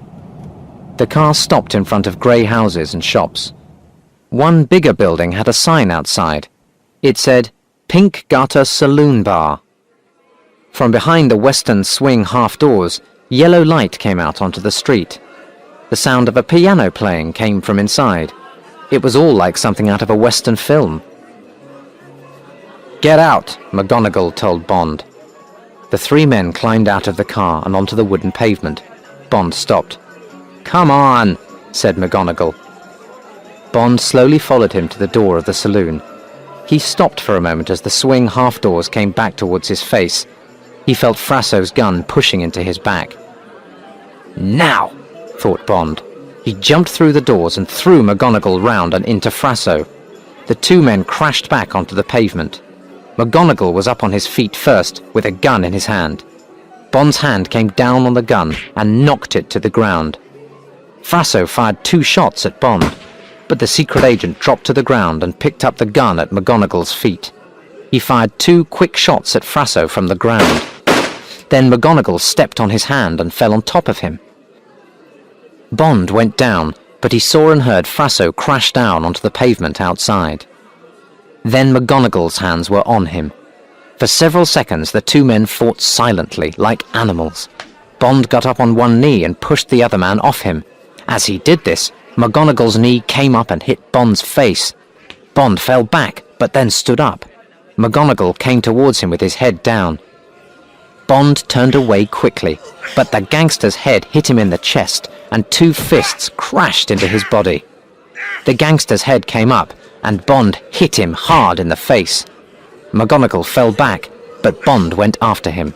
The car stopped in front of grey houses and shops. One bigger building had a sign outside. It said, "Pink Gutter Saloon Bar." From behind the western swing half-doors, yellow light came out onto the street. The sound of a piano playing came from inside. It was all like something out of a western film. "Get out," McGonagall told Bond. The 3 men climbed out of the car and onto the wooden pavement. Bond stopped. "Come on," said McGonagall. Bond slowly followed him to the door of the saloon. He stopped for a moment as the swing half-doors came back towards his face. He felt Frasso's gun pushing into his back. "Now!" thought Bond. He jumped through the doors and threw McGonagall round and into Frasso. The 2 men crashed back onto the pavement. McGonagall was up on his feet first, with a gun in his hand. Bond's hand came down on the gun and knocked it to the ground. Frasso fired 2 shots at Bond, but the secret agent dropped to the ground and picked up the gun at McGonagall's feet. He fired 2 quick shots at Frasso from the ground. Then McGonagall stepped on his hand and fell on top of him. Bond went down, but he saw and heard Frasso crash down onto the pavement outside. Then McGonagall's hands were on him. For several seconds the 2 men fought silently, like animals. Bond got up on one knee and pushed the other man off him. As he did this, McGonagall's knee came up and hit Bond's face. Bond fell back, but then stood up. McGonagall came towards him with his head down. Bond turned away quickly, but the gangster's head hit him in the chest, and 2 fists crashed into his body. The gangster's head came up, and Bond hit him hard in the face. McGonagall fell back, but Bond went after him.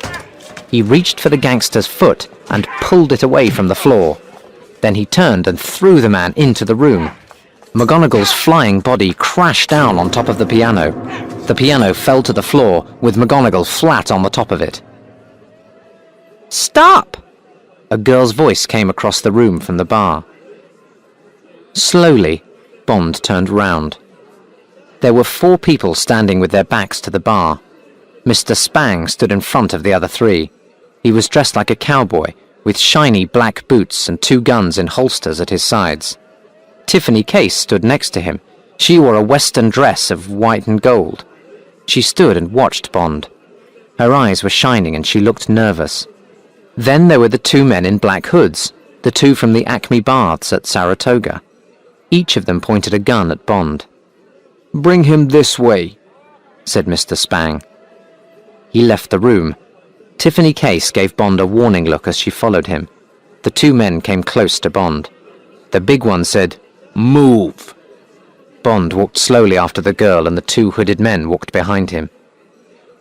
He reached for the gangster's foot and pulled it away from the floor. Then he turned and threw the man into the room. McGonagall's flying body crashed down on top of the piano. The piano fell to the floor, with McGonagall flat on the top of it. "Stop!" A girl's voice came across the room from the bar. Slowly, Bond turned round. There were 4 people standing with their backs to the bar. Mr. Spang stood in front of the other 3. He was dressed like a cowboy, with shiny black boots and 2 guns in holsters at his sides. Tiffany Case stood next to him. She wore a western dress of white and gold. She stood and watched Bond. Her eyes were shining and she looked nervous. Then there were the 2 men in black hoods, the 2 from the Acme Baths at Saratoga. Each of them pointed a gun at Bond. "Bring him this way," said Mr. Spang. He left the room. Tiffany Case gave Bond a warning look as she followed him. The 2 men came close to Bond. The big one said, "Move." Bond walked slowly after the girl and the 2 hooded men walked behind him.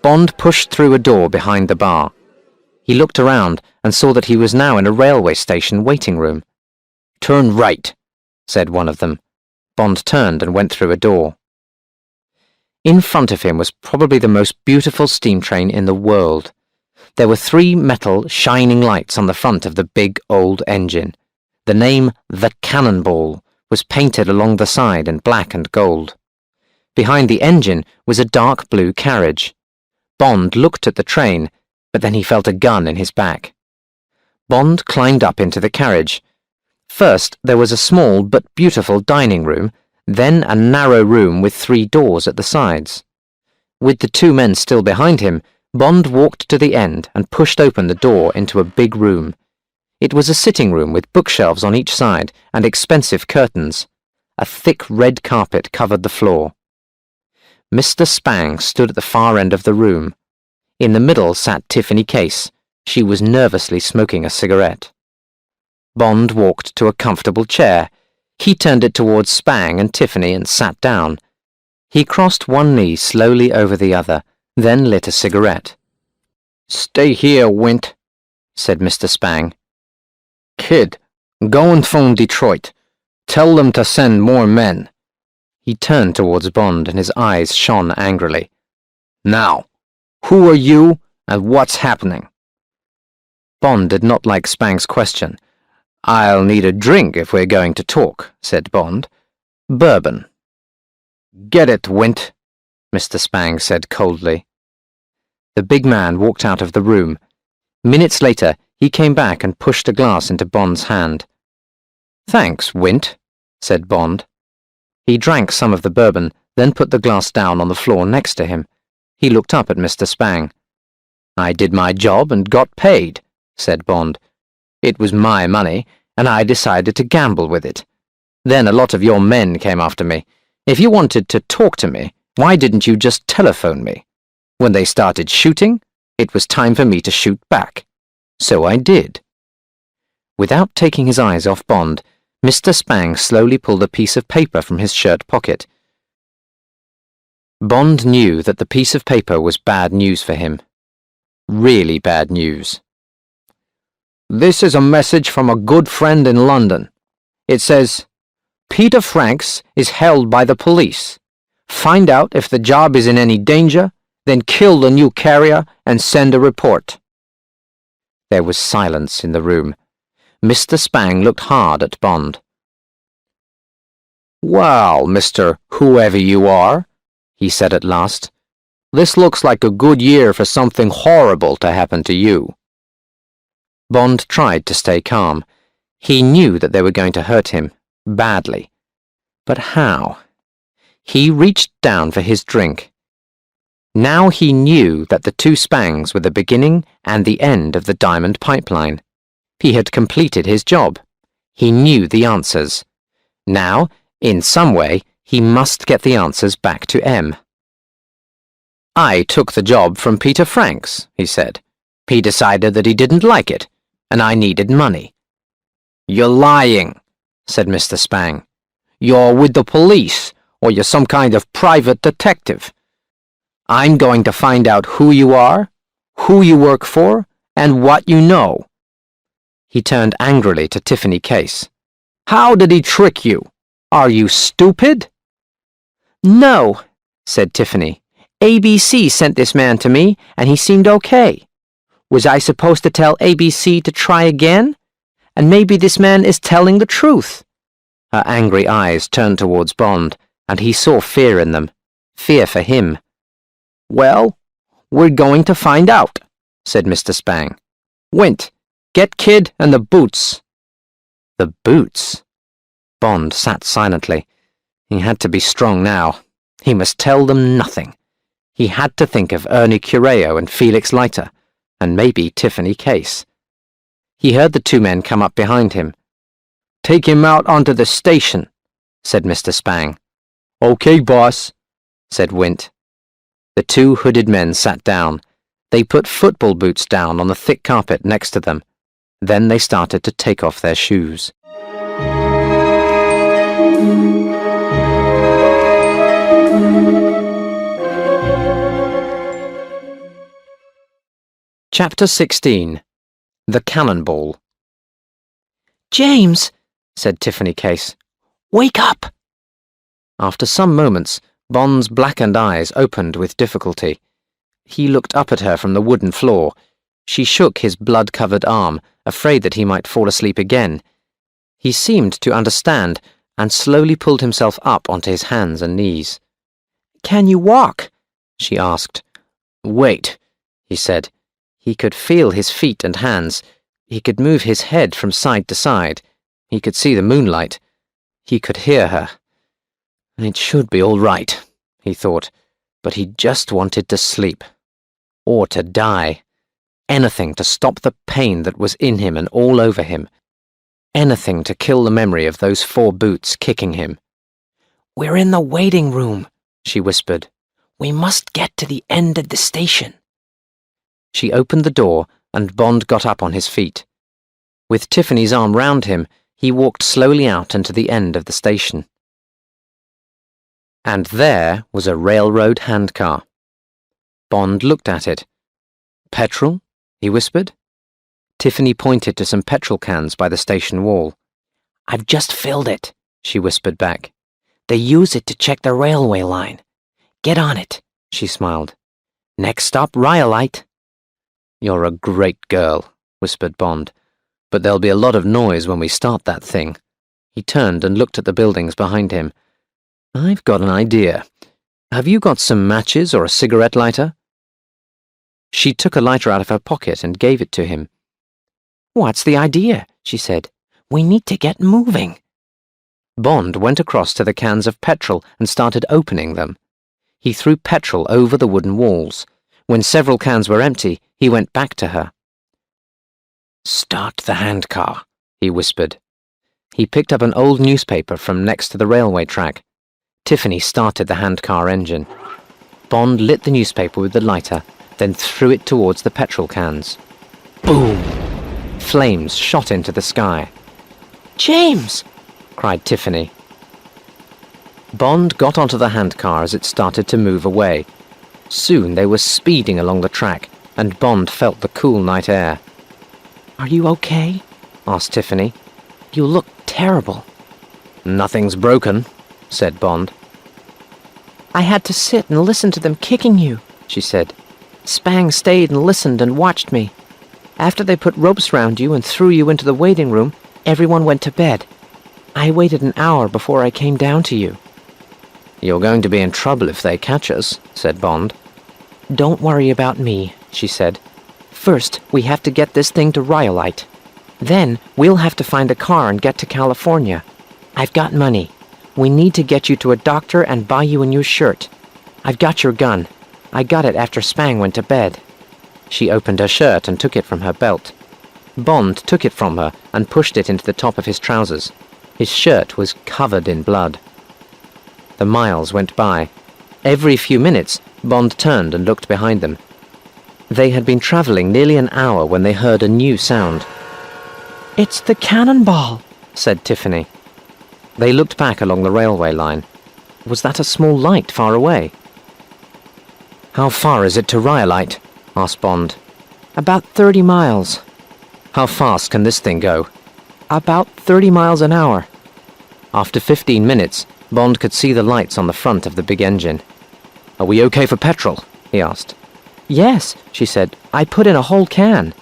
Bond pushed through a door behind the bar. He looked around and saw that he was now in a railway station waiting room. "Turn right," said one of them. Bond turned and went through a door. In front of him was probably the most beautiful steam train in the world. There were 3 metal, shining lights on the front of the big old engine. The name The Cannonball was painted along the side in black and gold. Behind the engine was a dark blue carriage. Bond looked at the train, but then he felt a gun in his back. Bond climbed up into the carriage. First, there was a small but beautiful dining room, then a narrow room with 3 doors at the sides. With the 2 men still behind him, Bond walked to the end and pushed open the door into a big room. It was a sitting room with bookshelves on each side and expensive curtains. A thick red carpet covered the floor. Mr. Spang stood at the far end of the room. In the middle sat Tiffany Case. She was nervously smoking a cigarette. Bond walked to a comfortable chair. He turned it towards Spang and Tiffany and sat down. He crossed one knee slowly over the other, then lit a cigarette. "Stay here, Wint," said Mr. Spang. "Kid, go and phone Detroit. Tell them to send more men." He turned towards Bond and his eyes shone angrily. "Now, who are you and what's happening?" Bond did not like Spang's question. "I'll need a drink if we're going to talk," said Bond. "Bourbon." "Get it, Wint," Mr. Spang said coldly. The big man walked out of the room. Minutes later, he came back and pushed a glass into Bond's hand. "Thanks, Wint," said Bond. He drank some of the bourbon, then put the glass down on the floor next to him. He looked up at Mr. Spang. "I did my job and got paid," said Bond. "It was my money, and I decided to gamble with it. Then a lot of your men came after me. If you wanted to talk to me, why didn't you just telephone me? When they started shooting, it was time for me to shoot back. So I did." Without taking his eyes off Bond, Mr. Spang slowly pulled a piece of paper from his shirt pocket. Bond knew that the piece of paper was bad news for him. Really bad news. "This is a message from a good friend in London. It says, 'Peter Franks is held by the police. Find out if the job is in any danger, then kill the new carrier and send a report.'" There was silence in the room. Mr. Spang looked hard at Bond. "Well, Mr. Whoever you are," he said at last, "this looks like a good year for something horrible to happen to you." Bond tried to stay calm. He knew that they were going to hurt him, badly. But how? He reached down for his drink. Now he knew that the 2 Spangs were the beginning and the end of the diamond pipeline. He had completed his job. He knew the answers. Now, in some way, he must get the answers back to M. "I took the job from Peter Franks," he said. "He decided that he didn't like it, and I needed money." "You're lying," said Mr. Spang. "You're with the police, or you're some kind of private detective. I'm going to find out who you are, who you work for, and what you know." He turned angrily to Tiffany Case. "How did he trick you? Are you stupid?" "No," said Tiffany. "ABC sent this man to me, and he seemed okay. Was I supposed to tell ABC to try again? And maybe this man is telling the truth." Her angry eyes turned towards Bond, and he saw fear in them. Fear for him. "Well, we're going to find out," said Mr. Spang. "Wint, get Kid and the boots." The boots? Bond sat silently. He had to be strong now. He must tell them nothing. He had to think of Ernie Cureo and Felix Leiter, and maybe Tiffany Case. He heard the 2 men come up behind him. "Take him out onto the station," said Mr. Spang. "Okay, boss," said Wint. The 2 hooded men sat down. They put football boots down on the thick carpet next to them. Then they started to take off their shoes. Chapter 16. The Cannonball. "James," said Tiffany Case. "Wake up!" After some moments, Bond's blackened eyes opened with difficulty. He looked up at her from the wooden floor. She shook his blood-covered arm, afraid that he might fall asleep again. He seemed to understand, and slowly pulled himself up onto his hands and knees. "Can you walk?" she asked. "Wait," he said. He could feel his feet and hands. He could move his head from side to side. He could see the moonlight. He could hear her. It should be all right, he thought, but he just wanted to sleep. Or to die. Anything to stop the pain that was in him and all over him. Anything to kill the memory of those 4 boots kicking him. "We're in the waiting room," she whispered. "We must get to the end of the station." She opened the door, and Bond got up on his feet. With Tiffany's arm round him, he walked slowly out into the end of the station. And there was a railroad handcar. Bond looked at it. "Petrol?" he whispered. Tiffany pointed to some petrol cans by the station wall. "I've just filled it," she whispered back. "They use it to check the railway line. Get on it," she smiled. "Next stop, Rhyolite." "You're a great girl," whispered Bond. "But there'll be a lot of noise when we start that thing." He turned and looked at the buildings behind him. "I've got an idea. Have you got some matches or a cigarette lighter?" She took a lighter out of her pocket and gave it to him. "What's the idea?" she said. "We need to get moving." Bond went across to the cans of petrol and started opening them. He threw petrol over the wooden walls. When several cans were empty, he went back to her. "Start the handcar," he whispered. He picked up an old newspaper from next to the railway track. Tiffany started the handcar engine. Bond lit the newspaper with the lighter, then threw it towards the petrol cans. Boom! Flames shot into the sky. "James!" cried Tiffany. Bond got onto the handcar as it started to move away. Soon they were speeding along the track, and Bond felt the cool night air. "Are you okay?" asked Tiffany. "You look terrible." "Nothing's broken," said Bond. "I had to sit and listen to them kicking you," she said. "Spang stayed and listened and watched me. After they put ropes round you and threw you into the waiting room, everyone went to bed. I waited an hour before I came down to you." "You're going to be in trouble if they catch us," said Bond. "Don't worry about me," she said. "First, we have to get this thing to Rhyolite. Then, we'll have to find a car and get to California. I've got money. We need to get you to a doctor and buy you a new shirt. I've got your gun. I got it after Spang went to bed." She opened her shirt and took it from her belt. Bond took it from her and pushed it into the top of his trousers. His shirt was covered in blood. The miles went by. Every few minutes, Bond turned and looked behind them. They had been travelling nearly an hour when they heard a new sound. "It's the cannonball," said Tiffany. They looked back along the railway line. Was that a small light far away? "How far is it to Rhyolite?" asked Bond. "About 30 miles. "How fast can this thing go?" "About 30 miles an hour." After 15 minutes, Bond could see the lights on the front of the big engine. "Are we okay for petrol?" he asked. "Yes," she said. "I put in a whole can."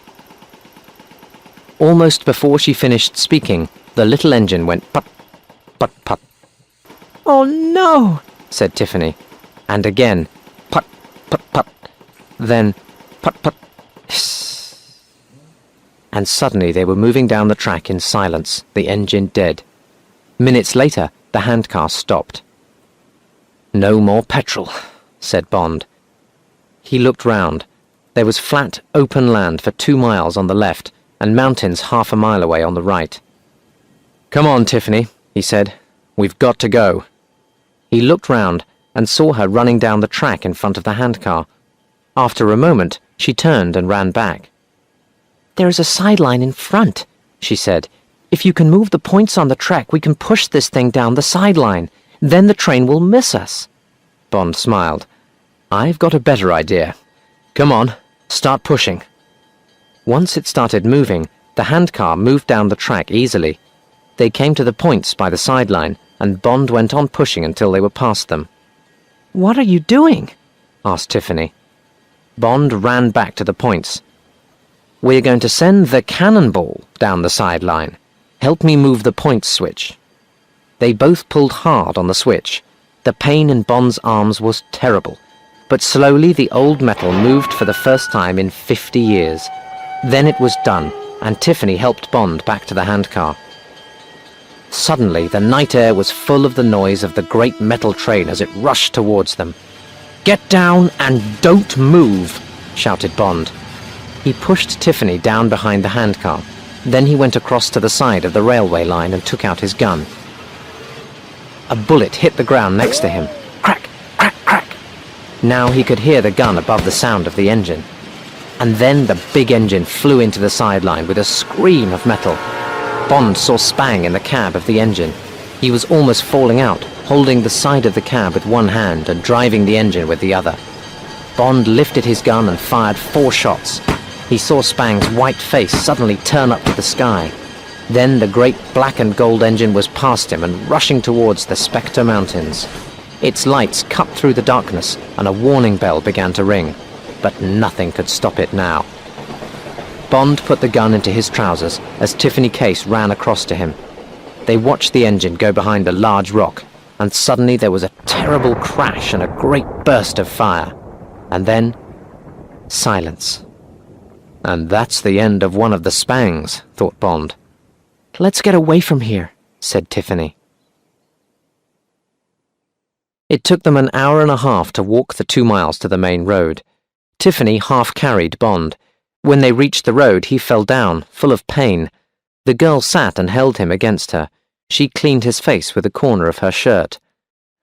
Almost before she finished speaking, the little engine went put, put, put. "Oh no," said Tiffany. And again, put, put, put. Then, put, put, hiss. And suddenly they were moving down the track in silence, the engine dead. Minutes later, the handcar stopped. "No more petrol," said Bond. He looked round. There was flat, open land for 2 miles on the left, and mountains half a mile away on the right. "Come on, Tiffany," he said. "We've got to go." He looked round and saw her running down the track in front of the handcar. After a moment, she turned and ran back. "There's a sideline in front," she said. "If you can move the points on the track, we can push this thing down the sideline. Then the train will miss us." Bond smiled. "I've got a better idea. Come on, start pushing." Once it started moving, the handcar moved down the track easily. They came to the points by the sideline, and Bond went on pushing until they were past them. "What are you doing?" asked Tiffany. Bond ran back to the points. "We're going to send the cannonball down the sideline. Help me move the point switch." They both pulled hard on the switch. The pain in Bond's arms was terrible, but slowly the old metal moved for the first time in 50 years. Then it was done, and Tiffany helped Bond back to the handcar. Suddenly, the night air was full of the noise of the great metal train as it rushed towards them. "Get down and don't move!" shouted Bond. He pushed Tiffany down behind the handcar. Then he went across to the side of the railway line and took out his gun. A bullet hit the ground next to him. Crack, crack, crack. Now he could hear the gun above the sound of the engine. And then the big engine flew into the sideline with a scream of metal. Bond saw Spang in the cab of the engine. He was almost falling out, holding the side of the cab with one hand and driving the engine with the other. Bond lifted his gun and fired 4 shots. He saw Spang's white face suddenly turn up to the sky. Then the great black and gold engine was past him and rushing towards the Spectre Mountains. Its lights cut through the darkness and a warning bell began to ring, but nothing could stop it now. Bond put the gun into his trousers as Tiffany Case ran across to him. They watched the engine go behind a large rock, and suddenly there was a terrible crash and a great burst of fire. And then, silence. "And that's the end of one of the Spangs," thought Bond. "Let's get away from here," said Tiffany. It took them an hour and a half to walk the 2 miles to the main road. Tiffany half-carried Bond. When they reached the road, he fell down, full of pain. The girl sat and held him against her. She cleaned his face with a corner of her shirt.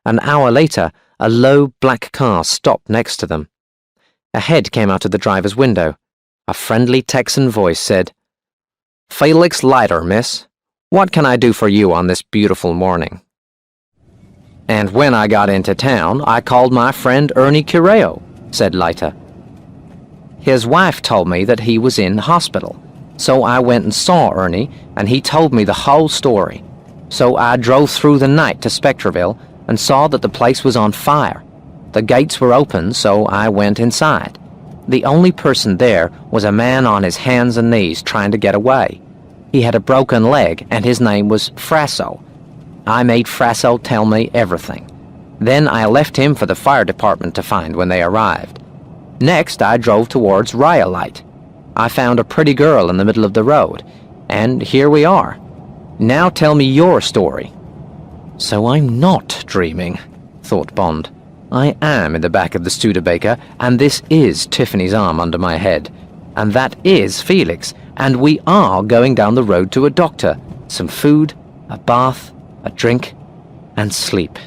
An hour later, a low black car stopped next to them. A head came out of the driver's window. A friendly Texan voice said, "Felix Leiter, miss. What can I do for you on this beautiful morning?" "And when I got into town, I called my friend Ernie Cureo," said Leiter. "His wife told me that he was in hospital, so I went and saw Ernie, and he told me the whole story. So I drove through the night to Spectreville and saw that the place was on fire. The gates were open, so I went inside. The only person there was a man on his hands and knees trying to get away. He had a broken leg, and his name was Frasso. I made Frasso tell me everything. Then I left him for the fire department to find when they arrived. Next, I drove towards Rhyolite. I found a pretty girl in the middle of the road, and here we are. Now tell me your story." "So I'm not dreaming," thought Bond. "I am in the back of the Studebaker, and this is Tiffany's arm under my head. And that is Felix, and we are going down the road to a doctor, some food, a bath, a drink, and sleep."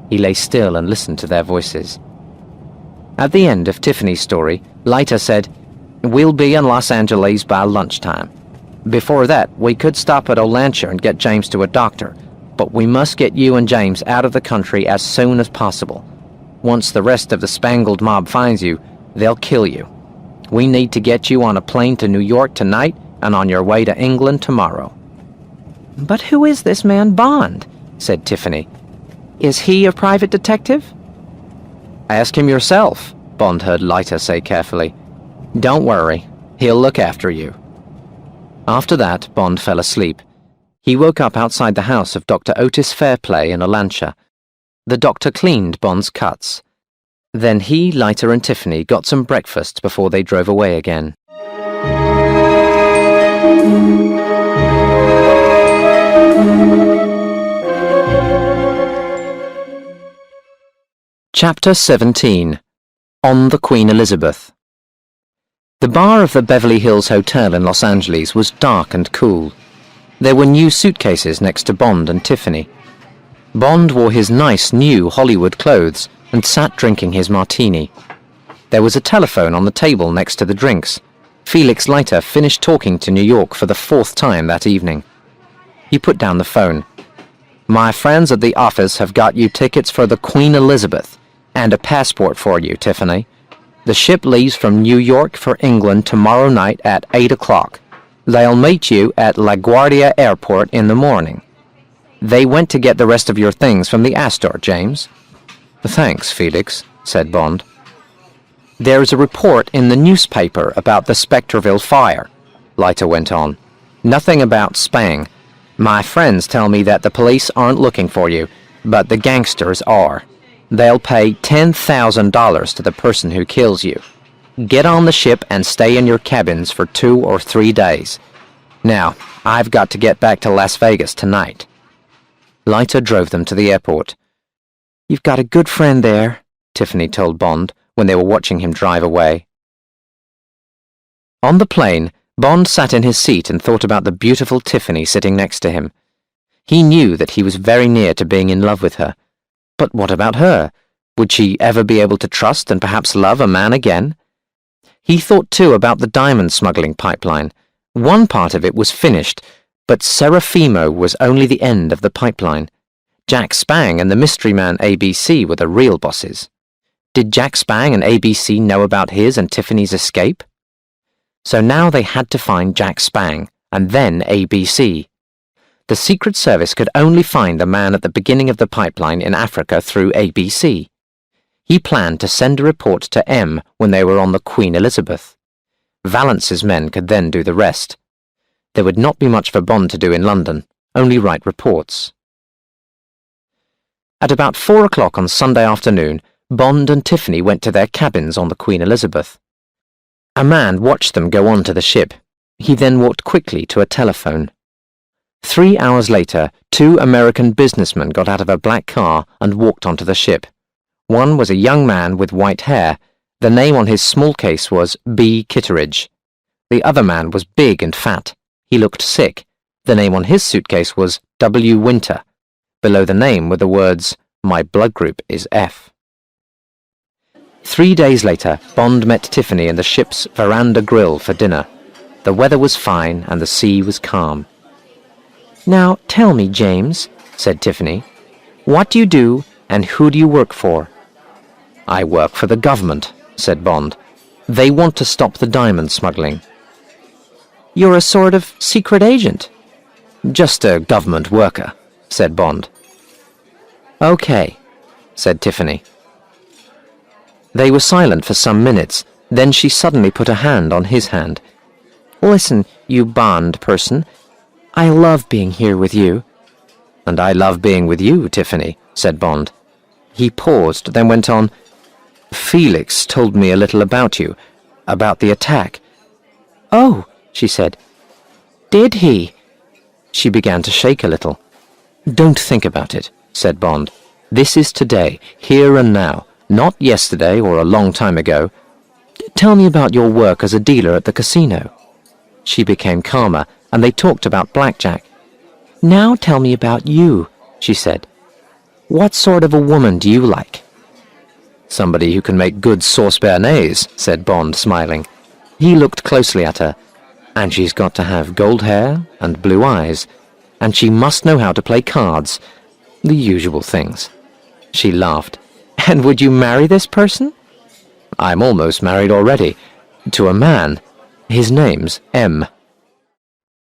He lay still and listened to their voices. At the end of Tiffany's story, Leiter said, "We'll be in Los Angeles by lunchtime. Before that, we could stop at Olancha and get James to a doctor, but we must get you and James out of the country as soon as possible. Once the rest of the Spangled Mob finds you, they'll kill you. We need to get you on a plane to New York tonight and on your way to England tomorrow." "But who is this man Bond?" said Tiffany. "Is he a private detective?" "Ask him yourself," Bond heard Leiter say carefully. "Don't worry, he'll look after you." After that, Bond fell asleep. He woke up outside the house of Dr. Otis Fairplay in Olancha. The doctor cleaned Bond's cuts. Then he, Leiter, and Tiffany got some breakfast before they drove away again. Chapter 17. On the Queen Elizabeth. The bar of the Beverly Hills Hotel in Los Angeles was dark and cool. There were new suitcases next to Bond and Tiffany. Bond wore his nice new Hollywood clothes and sat drinking his martini. There was a telephone on the table next to the drinks. Felix Leiter finished talking to New York for the 4th time that evening. He put down the phone. "My friends at the office have got you tickets for the Queen Elizabeth and a passport for you, Tiffany. The ship leaves from New York for England tomorrow night at 8 o'clock. They'll meet you at LaGuardia Airport in the morning. They went to get the rest of your things from the Astor, James." Thanks, Felix, said Bond. There's a report in the newspaper about the Spectreville fire, Leiter went on. Nothing about Spang. My friends tell me that the police aren't looking for you, but the gangsters are. They'll pay $10,000 to the person who kills you. Get on the ship and stay in your cabins for 2 or 3 days. Now, I've got to get back to Las Vegas tonight. Leiter drove them to the airport. You've got a good friend there, Tiffany told Bond when they were watching him drive away. On the plane, Bond sat in his seat and thought about the beautiful Tiffany sitting next to him. He knew that he was very near to being in love with her. But what about her? Would she ever be able to trust and perhaps love a man again? He thought too about the diamond smuggling pipeline. One part of it was finished, but Serafimo was only the end of the pipeline. Jack Spang and the mystery man ABC were the real bosses. Did Jack Spang and ABC know about his and Tiffany's escape? So now they had to find Jack Spang, and then ABC. The Secret Service could only find the man at the beginning of the pipeline in Africa through ABC. He planned to send a report to M when they were on the Queen Elizabeth. Valance's men could then do the rest. There would not be much for Bond to do in London, only write reports. At about 4 o'clock on Sunday afternoon, Bond and Tiffany went to their cabins on the Queen Elizabeth. A man watched them go on to the ship. He then walked quickly to a telephone. 3 hours later, 2 American businessmen got out of a black car and walked onto the ship. One was a young man with white hair. The name on his small case was B. Kitteridge. The other man was big and fat. He looked sick. The name on his suitcase was W. Winter. Below the name were the words, "My blood group is F." 3 days later, Bond met Tiffany in the ship's veranda grill for dinner. The weather was fine and the sea was calm. Now tell me, James, said Tiffany, what do you do and who do you work for? I work for the government, said Bond. They want to stop the diamond smuggling. You're a sort of secret agent? Just a government worker, said Bond. Okay, said Tiffany. They were silent for some minutes. Then she suddenly put a hand on his hand. Listen, you Bond person, I love being here with you. And I love being with you, Tiffany, said Bond. He paused, then went on. Felix told me a little about you, about the attack. Oh, she said. Did he? She began to shake a little. Don't think about it, said Bond. This is today, here and now, not yesterday or a long time ago. Tell me about your work as a dealer at the casino. She became calmer, and they talked about blackjack. Now tell me about you, she said. What sort of a woman do you like? Somebody who can make good sauce béarnaise, said Bond, smiling. He looked closely at her. And she's got to have gold hair and blue eyes, and she must know how to play cards, the usual things. She laughed. And would you marry this person? I'm almost married already, to a man. His name's M.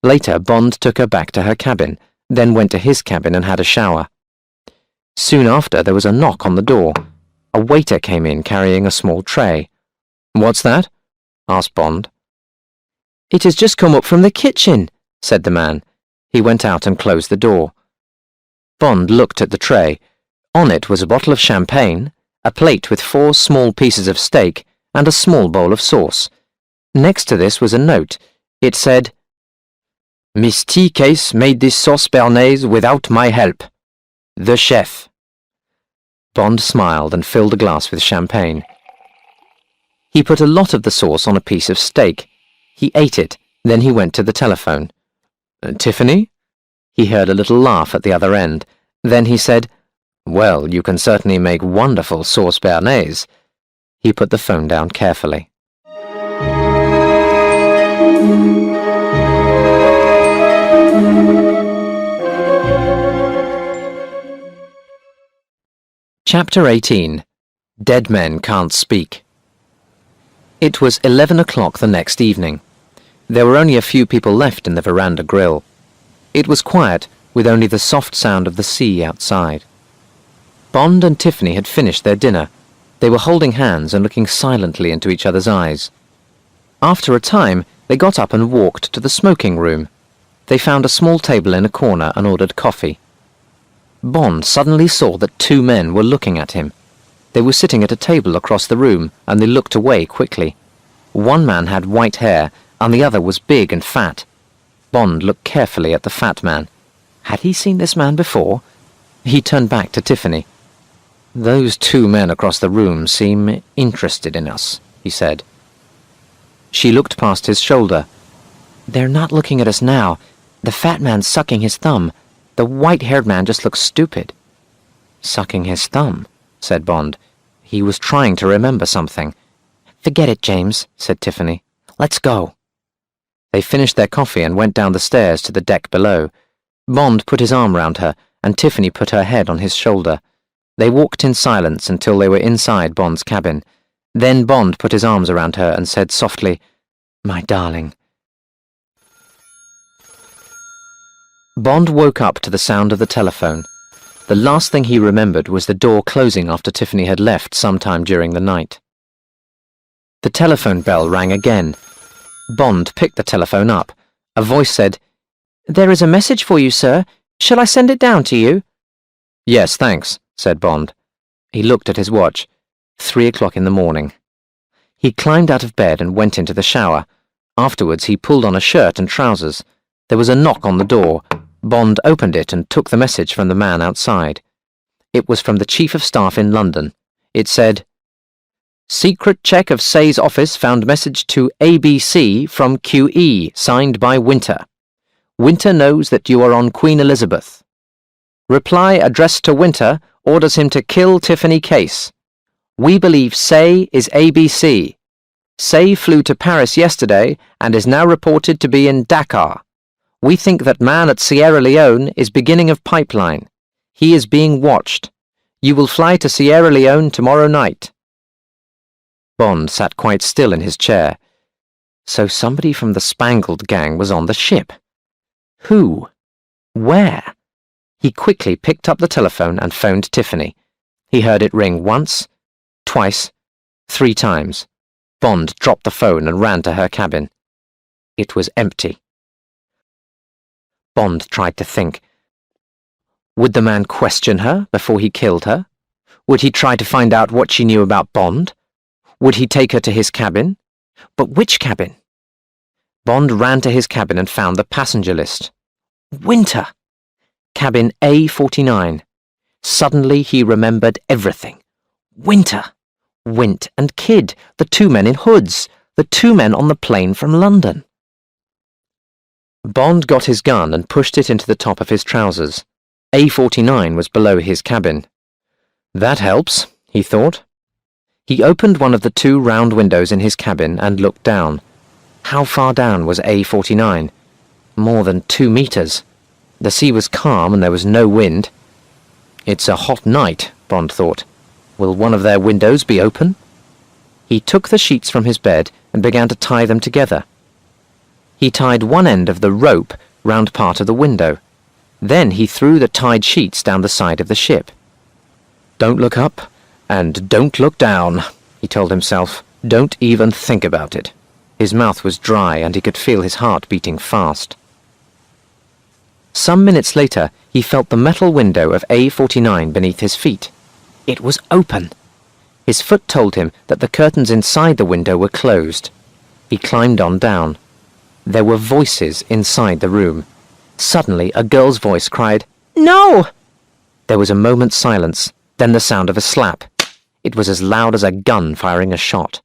Later, Bond took her back to her cabin, then went to his cabin and had a shower. Soon after, there was a knock on the door. A waiter came in carrying a small tray. What's that? asked Bond. It has just come up from the kitchen, said the man. He went out and closed the door. Bond looked at the tray. On it was a bottle of champagne, a plate with 4 small pieces of steak, and a small bowl of sauce. Next to this was a note. It said, Miss T. Case made this sauce béarnaise without my help. The chef. Bond smiled and filled a glass with champagne. He put a lot of the sauce on a piece of steak. He ate it, then he went to the telephone. Tiffany? He heard a little laugh at the other end. Then he said, Well, you can certainly make wonderful sauce béarnaise. He put the phone down carefully. Chapter 18. Dead Men Can't Speak. It was 11 o'clock the next evening. There were only a few people left in the veranda grill. It was quiet, with only the soft sound of the sea outside. Bond and Tiffany had finished their dinner. They were holding hands and looking silently into each other's eyes. After a time, they got up and walked to the smoking room. They found a small table in a corner and ordered coffee. Bond suddenly saw that two men were looking at him. They were sitting at a table across the room, and they looked away quickly. One man had white hair, and the other was big and fat. Bond looked carefully at the fat man. Had he seen this man before? He turned back to Tiffany. "Those two men across the room seem interested in us," he said. She looked past his shoulder. "They're not looking at us now. The fat man's sucking his thumb. The white-haired man just looks stupid." "Sucking his thumb," said Bond. He was trying to remember something. "Forget it, James," said Tiffany. "Let's go." They finished their coffee and went down the stairs to the deck below. Bond put his arm round her, and Tiffany put her head on his shoulder. They walked in silence until they were inside Bond's cabin. Then Bond put his arms around her and said softly, "My darling." Bond woke up to the sound of the telephone. The last thing he remembered was the door closing after Tiffany had left sometime during the night. The telephone bell rang again. Bond picked the telephone up. A voice said, "There is a message for you, sir. Shall I send it down to you?" "Yes, thanks," said Bond. He looked at his watch. 3 o'clock in the morning. He climbed out of bed and went into the shower. Afterwards he pulled on a shirt and trousers. There was a knock on the door. Bond opened it and took the message from the man outside. It was from the Chief of Staff in London. It said, "Secret check of Say's office found message to ABC from QE, signed by Winter. Winter knows that you are on Queen Elizabeth. Reply addressed to Winter orders him to kill Tiffany Case. We believe Say is ABC. Say flew to Paris yesterday and is now reported to be in Dakar. We think that man at Sierra Leone is beginning of pipeline. He is being watched. You will fly to Sierra Leone tomorrow night." Bond sat quite still in his chair. So somebody from the Spangled Gang was on the ship. Who? Where? He quickly picked up the telephone and phoned Tiffany. He heard it ring once, twice, 3 times. Bond dropped the phone and ran to her cabin. It was empty. Bond tried to think. Would the man question her before he killed her? Would he try to find out what she knew about Bond? Would he take her to his cabin? But which cabin? Bond ran to his cabin and found the passenger list. Winter! Cabin A49. Suddenly he remembered everything. Winter! Wint and Kidd, the 2 men in hoods, the 2 men on the plane from London. Bond got his gun and pushed it into the top of his trousers. A49 was below his cabin. That helps, he thought. He opened one of the 2 round windows in his cabin and looked down. How far down was A49? More than 2 meters. The sea was calm and there was no wind. It's a hot night, Bond thought. Will one of their windows be open? He took the sheets from his bed and began to tie them together. He tied one end of the rope round part of the window. Then he threw the tied sheets down the side of the ship. Don't look up and don't look down, he told himself. Don't even think about it. His mouth was dry and he could feel his heart beating fast. Some minutes later, he felt the metal window of A49 beneath his feet. It was open. His foot told him that the curtains inside the window were closed. He climbed on down. There were voices inside the room. Suddenly, a girl's voice cried, "No!" There was a moment's silence, then the sound of a slap. It was as loud as a gun firing a shot.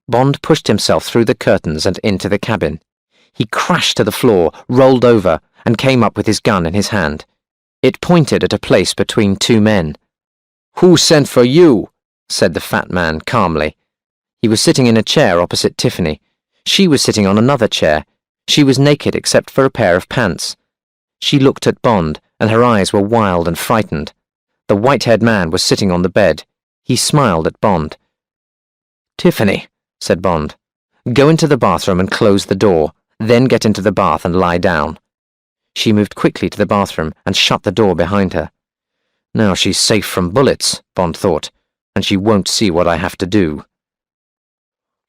Bond pushed himself through the curtains and into the cabin. He crashed to the floor, rolled over, and came up with his gun in his hand. It pointed at a place between 2 men. "Who sent for you?" said the fat man calmly. He was sitting in a chair opposite Tiffany. She was sitting on another chair. She was naked except for a pair of pants. She looked at Bond, and her eyes were wild and frightened. The white-haired man was sitting on the bed. He smiled at Bond. "Tiffany," said Bond, "go into the bathroom and close the door, then get into the bath and lie down." She moved quickly to the bathroom and shut the door behind her. Now she's safe from bullets, Bond thought, and she won't see what I have to do.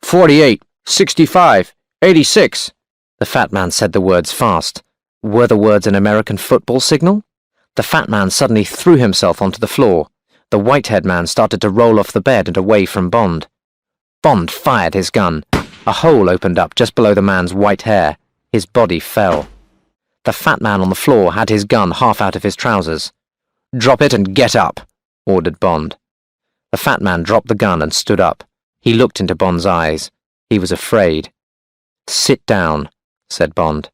48, 65, 86. The fat man said the words fast. Were the words an American football signal? The fat man suddenly threw himself onto the floor. The white-haired man started to roll off the bed and away from Bond. Bond fired his gun. A hole opened up just below the man's white hair. His body fell. The fat man on the floor had his gun half out of his trousers. "Drop it and get up," ordered Bond. The fat man dropped the gun and stood up. He looked into Bond's eyes. He was afraid. "Sit down," said Bond.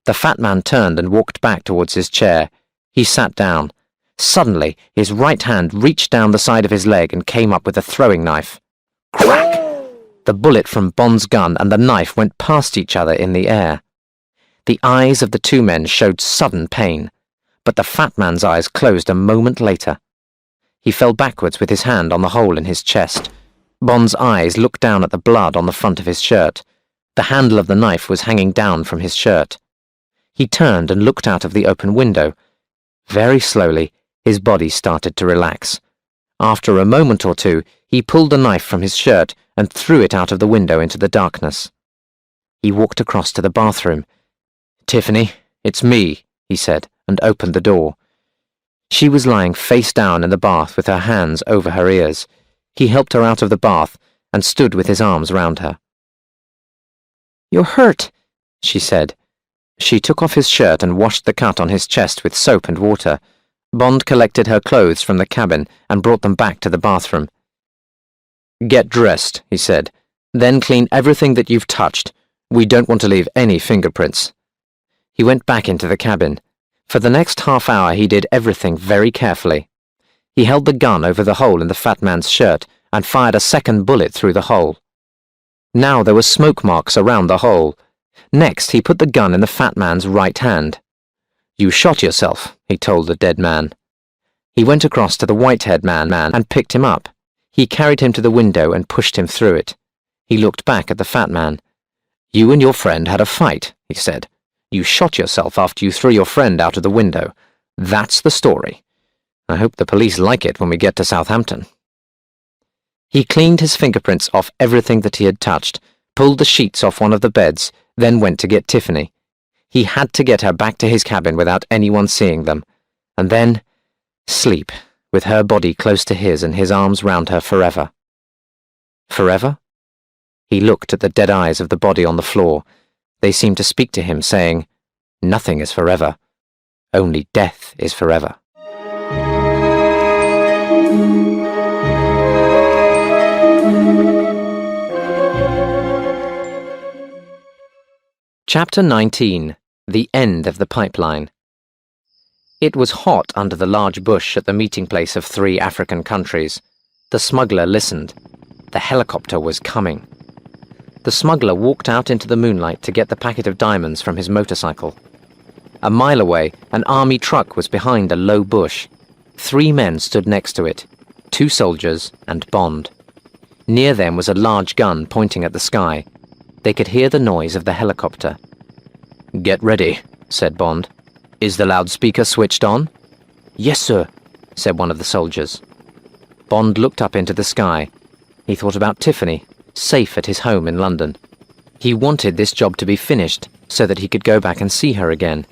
The fat man turned and walked back towards his chair. He sat down. Suddenly, his right hand reached down the side of his leg and came up with a throwing knife. Crack! The bullet from Bond's gun and the knife went past each other in the air. The eyes of the two men showed sudden pain, but the fat man's eyes closed a moment later. He fell backwards with his hand on the hole in his chest. Bond's eyes looked down at the blood on the front of his shirt. The handle of the knife was hanging down from his shirt. He turned and looked out of the open window. Very slowly, his body started to relax. After a moment or two, he pulled the knife from his shirt and threw it out of the window into the darkness. He walked across to the bathroom. "Tiffany, it's me," he said, and opened the door. She was lying face down in the bath with her hands over her ears. He helped her out of the bath and stood with his arms round her. "You're hurt," she said. She took off his shirt and washed the cut on his chest with soap and water. Bond collected her clothes from the cabin and brought them back to the bathroom. "Get dressed," he said. "Then clean everything that you've touched. We don't want to leave any fingerprints." He went back into the cabin. For the next half hour he did everything very carefully. He held the gun over the hole in the fat man's shirt and fired a second bullet through the hole. Now there were smoke marks around the hole. Next he put the gun in the fat man's right hand. "You shot yourself," he told the dead man. He went across to the white-haired man and picked him up. He carried him to the window and pushed him through it. He looked back at the fat man. "You and your friend had a fight," he said. "You shot yourself after you threw your friend out of the window. That's the story. I hope the police like it when we get to Southampton." He cleaned his fingerprints off everything that he had touched, pulled the sheets off one of the beds, then went to get Tiffany. He had to get her back to his cabin without anyone seeing them, and then sleep, with her body close to his and his arms round her forever. Forever? He looked at the dead eyes of the body on the floor. They seemed to speak to him, saying, "Nothing is forever. Only death is forever." Chapter 19. The End of the Pipeline. It was hot under the large bush at the meeting place of 3 African countries. The smuggler listened. The helicopter was coming. The smuggler walked out into the moonlight to get the packet of diamonds from his motorcycle. A mile away, an army truck was behind a low bush. 3 men stood next to it, 2 soldiers and Bond. Near them was a large gun pointing at the sky. They could hear the noise of the helicopter. "Get ready," said Bond. "Is the loudspeaker switched on?" "Yes, sir," said one of the soldiers. Bond looked up into the sky. He thought about Tiffany, safe at his home in London. He wanted this job to be finished so that he could go back and see her again.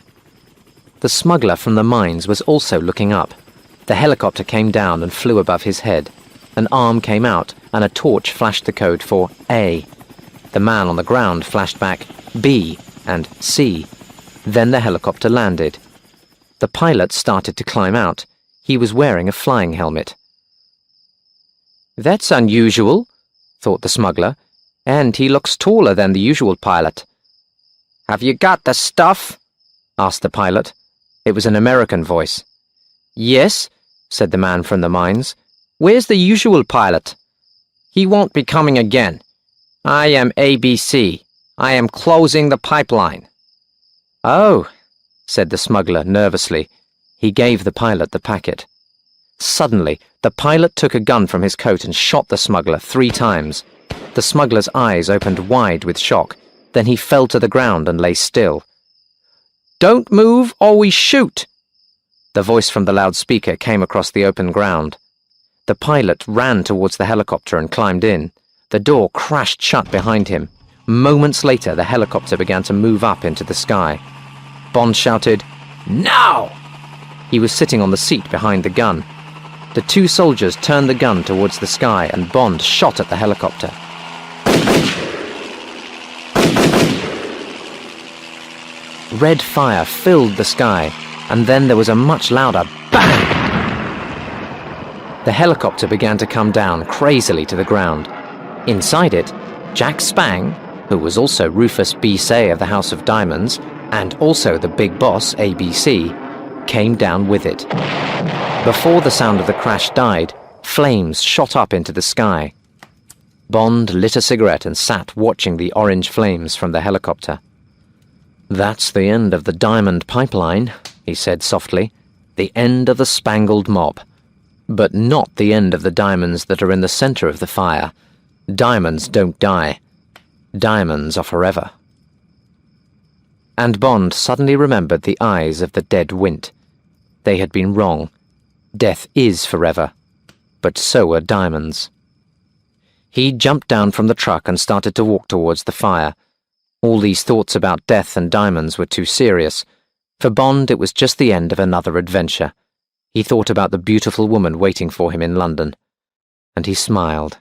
The smuggler from the mines was also looking up. The helicopter came down and flew above his head. An arm came out and a torch flashed the code for A. The man on the ground flashed back B and C. Then the helicopter landed. The pilot started to climb out. He was wearing a flying helmet. "That's unusual," thought the smuggler, "and he looks taller than the usual pilot." "Have you got the stuff?" asked the pilot. It was an American voice. "Yes," said the man from the mines. "Where's the usual pilot?" "He won't be coming again. I am ABC. I am closing the pipeline." "Oh," said the smuggler nervously. He gave the pilot the packet. Suddenly, the pilot took a gun from his coat and shot the smuggler 3 times. The smuggler's eyes opened wide with shock. Then he fell to the ground and lay still. "Don't move or we shoot!" The voice from the loudspeaker came across the open ground. The pilot ran towards the helicopter and climbed in. The door crashed shut behind him. Moments later, the helicopter began to move up into the sky. Bond shouted, "Now!" He was sitting on the seat behind the gun. The two soldiers turned the gun towards the sky and Bond shot at the helicopter. Red fire filled the sky, and then there was a much louder bang! The helicopter began to come down crazily to the ground. Inside it, Jack Spang, who was also Rufus B. Say of the House of Diamonds, and also the big boss, ABC, came down with it. Before the sound of the crash died, flames shot up into the sky. Bond lit a cigarette and sat watching the orange flames from the helicopter. "That's the end of the diamond pipeline," he said softly. "The end of the Spangled Mob. But not the end of the diamonds that are in the center of the fire. Diamonds don't die. Diamonds are forever." And Bond suddenly remembered the eyes of the dead Wint. They had been wrong. Death is forever, but so are diamonds. He jumped down from the truck and started to walk towards the fire. All these thoughts about death and diamonds were too serious. For Bond, it was just the end of another adventure. He thought about the beautiful woman waiting for him in London, and he smiled.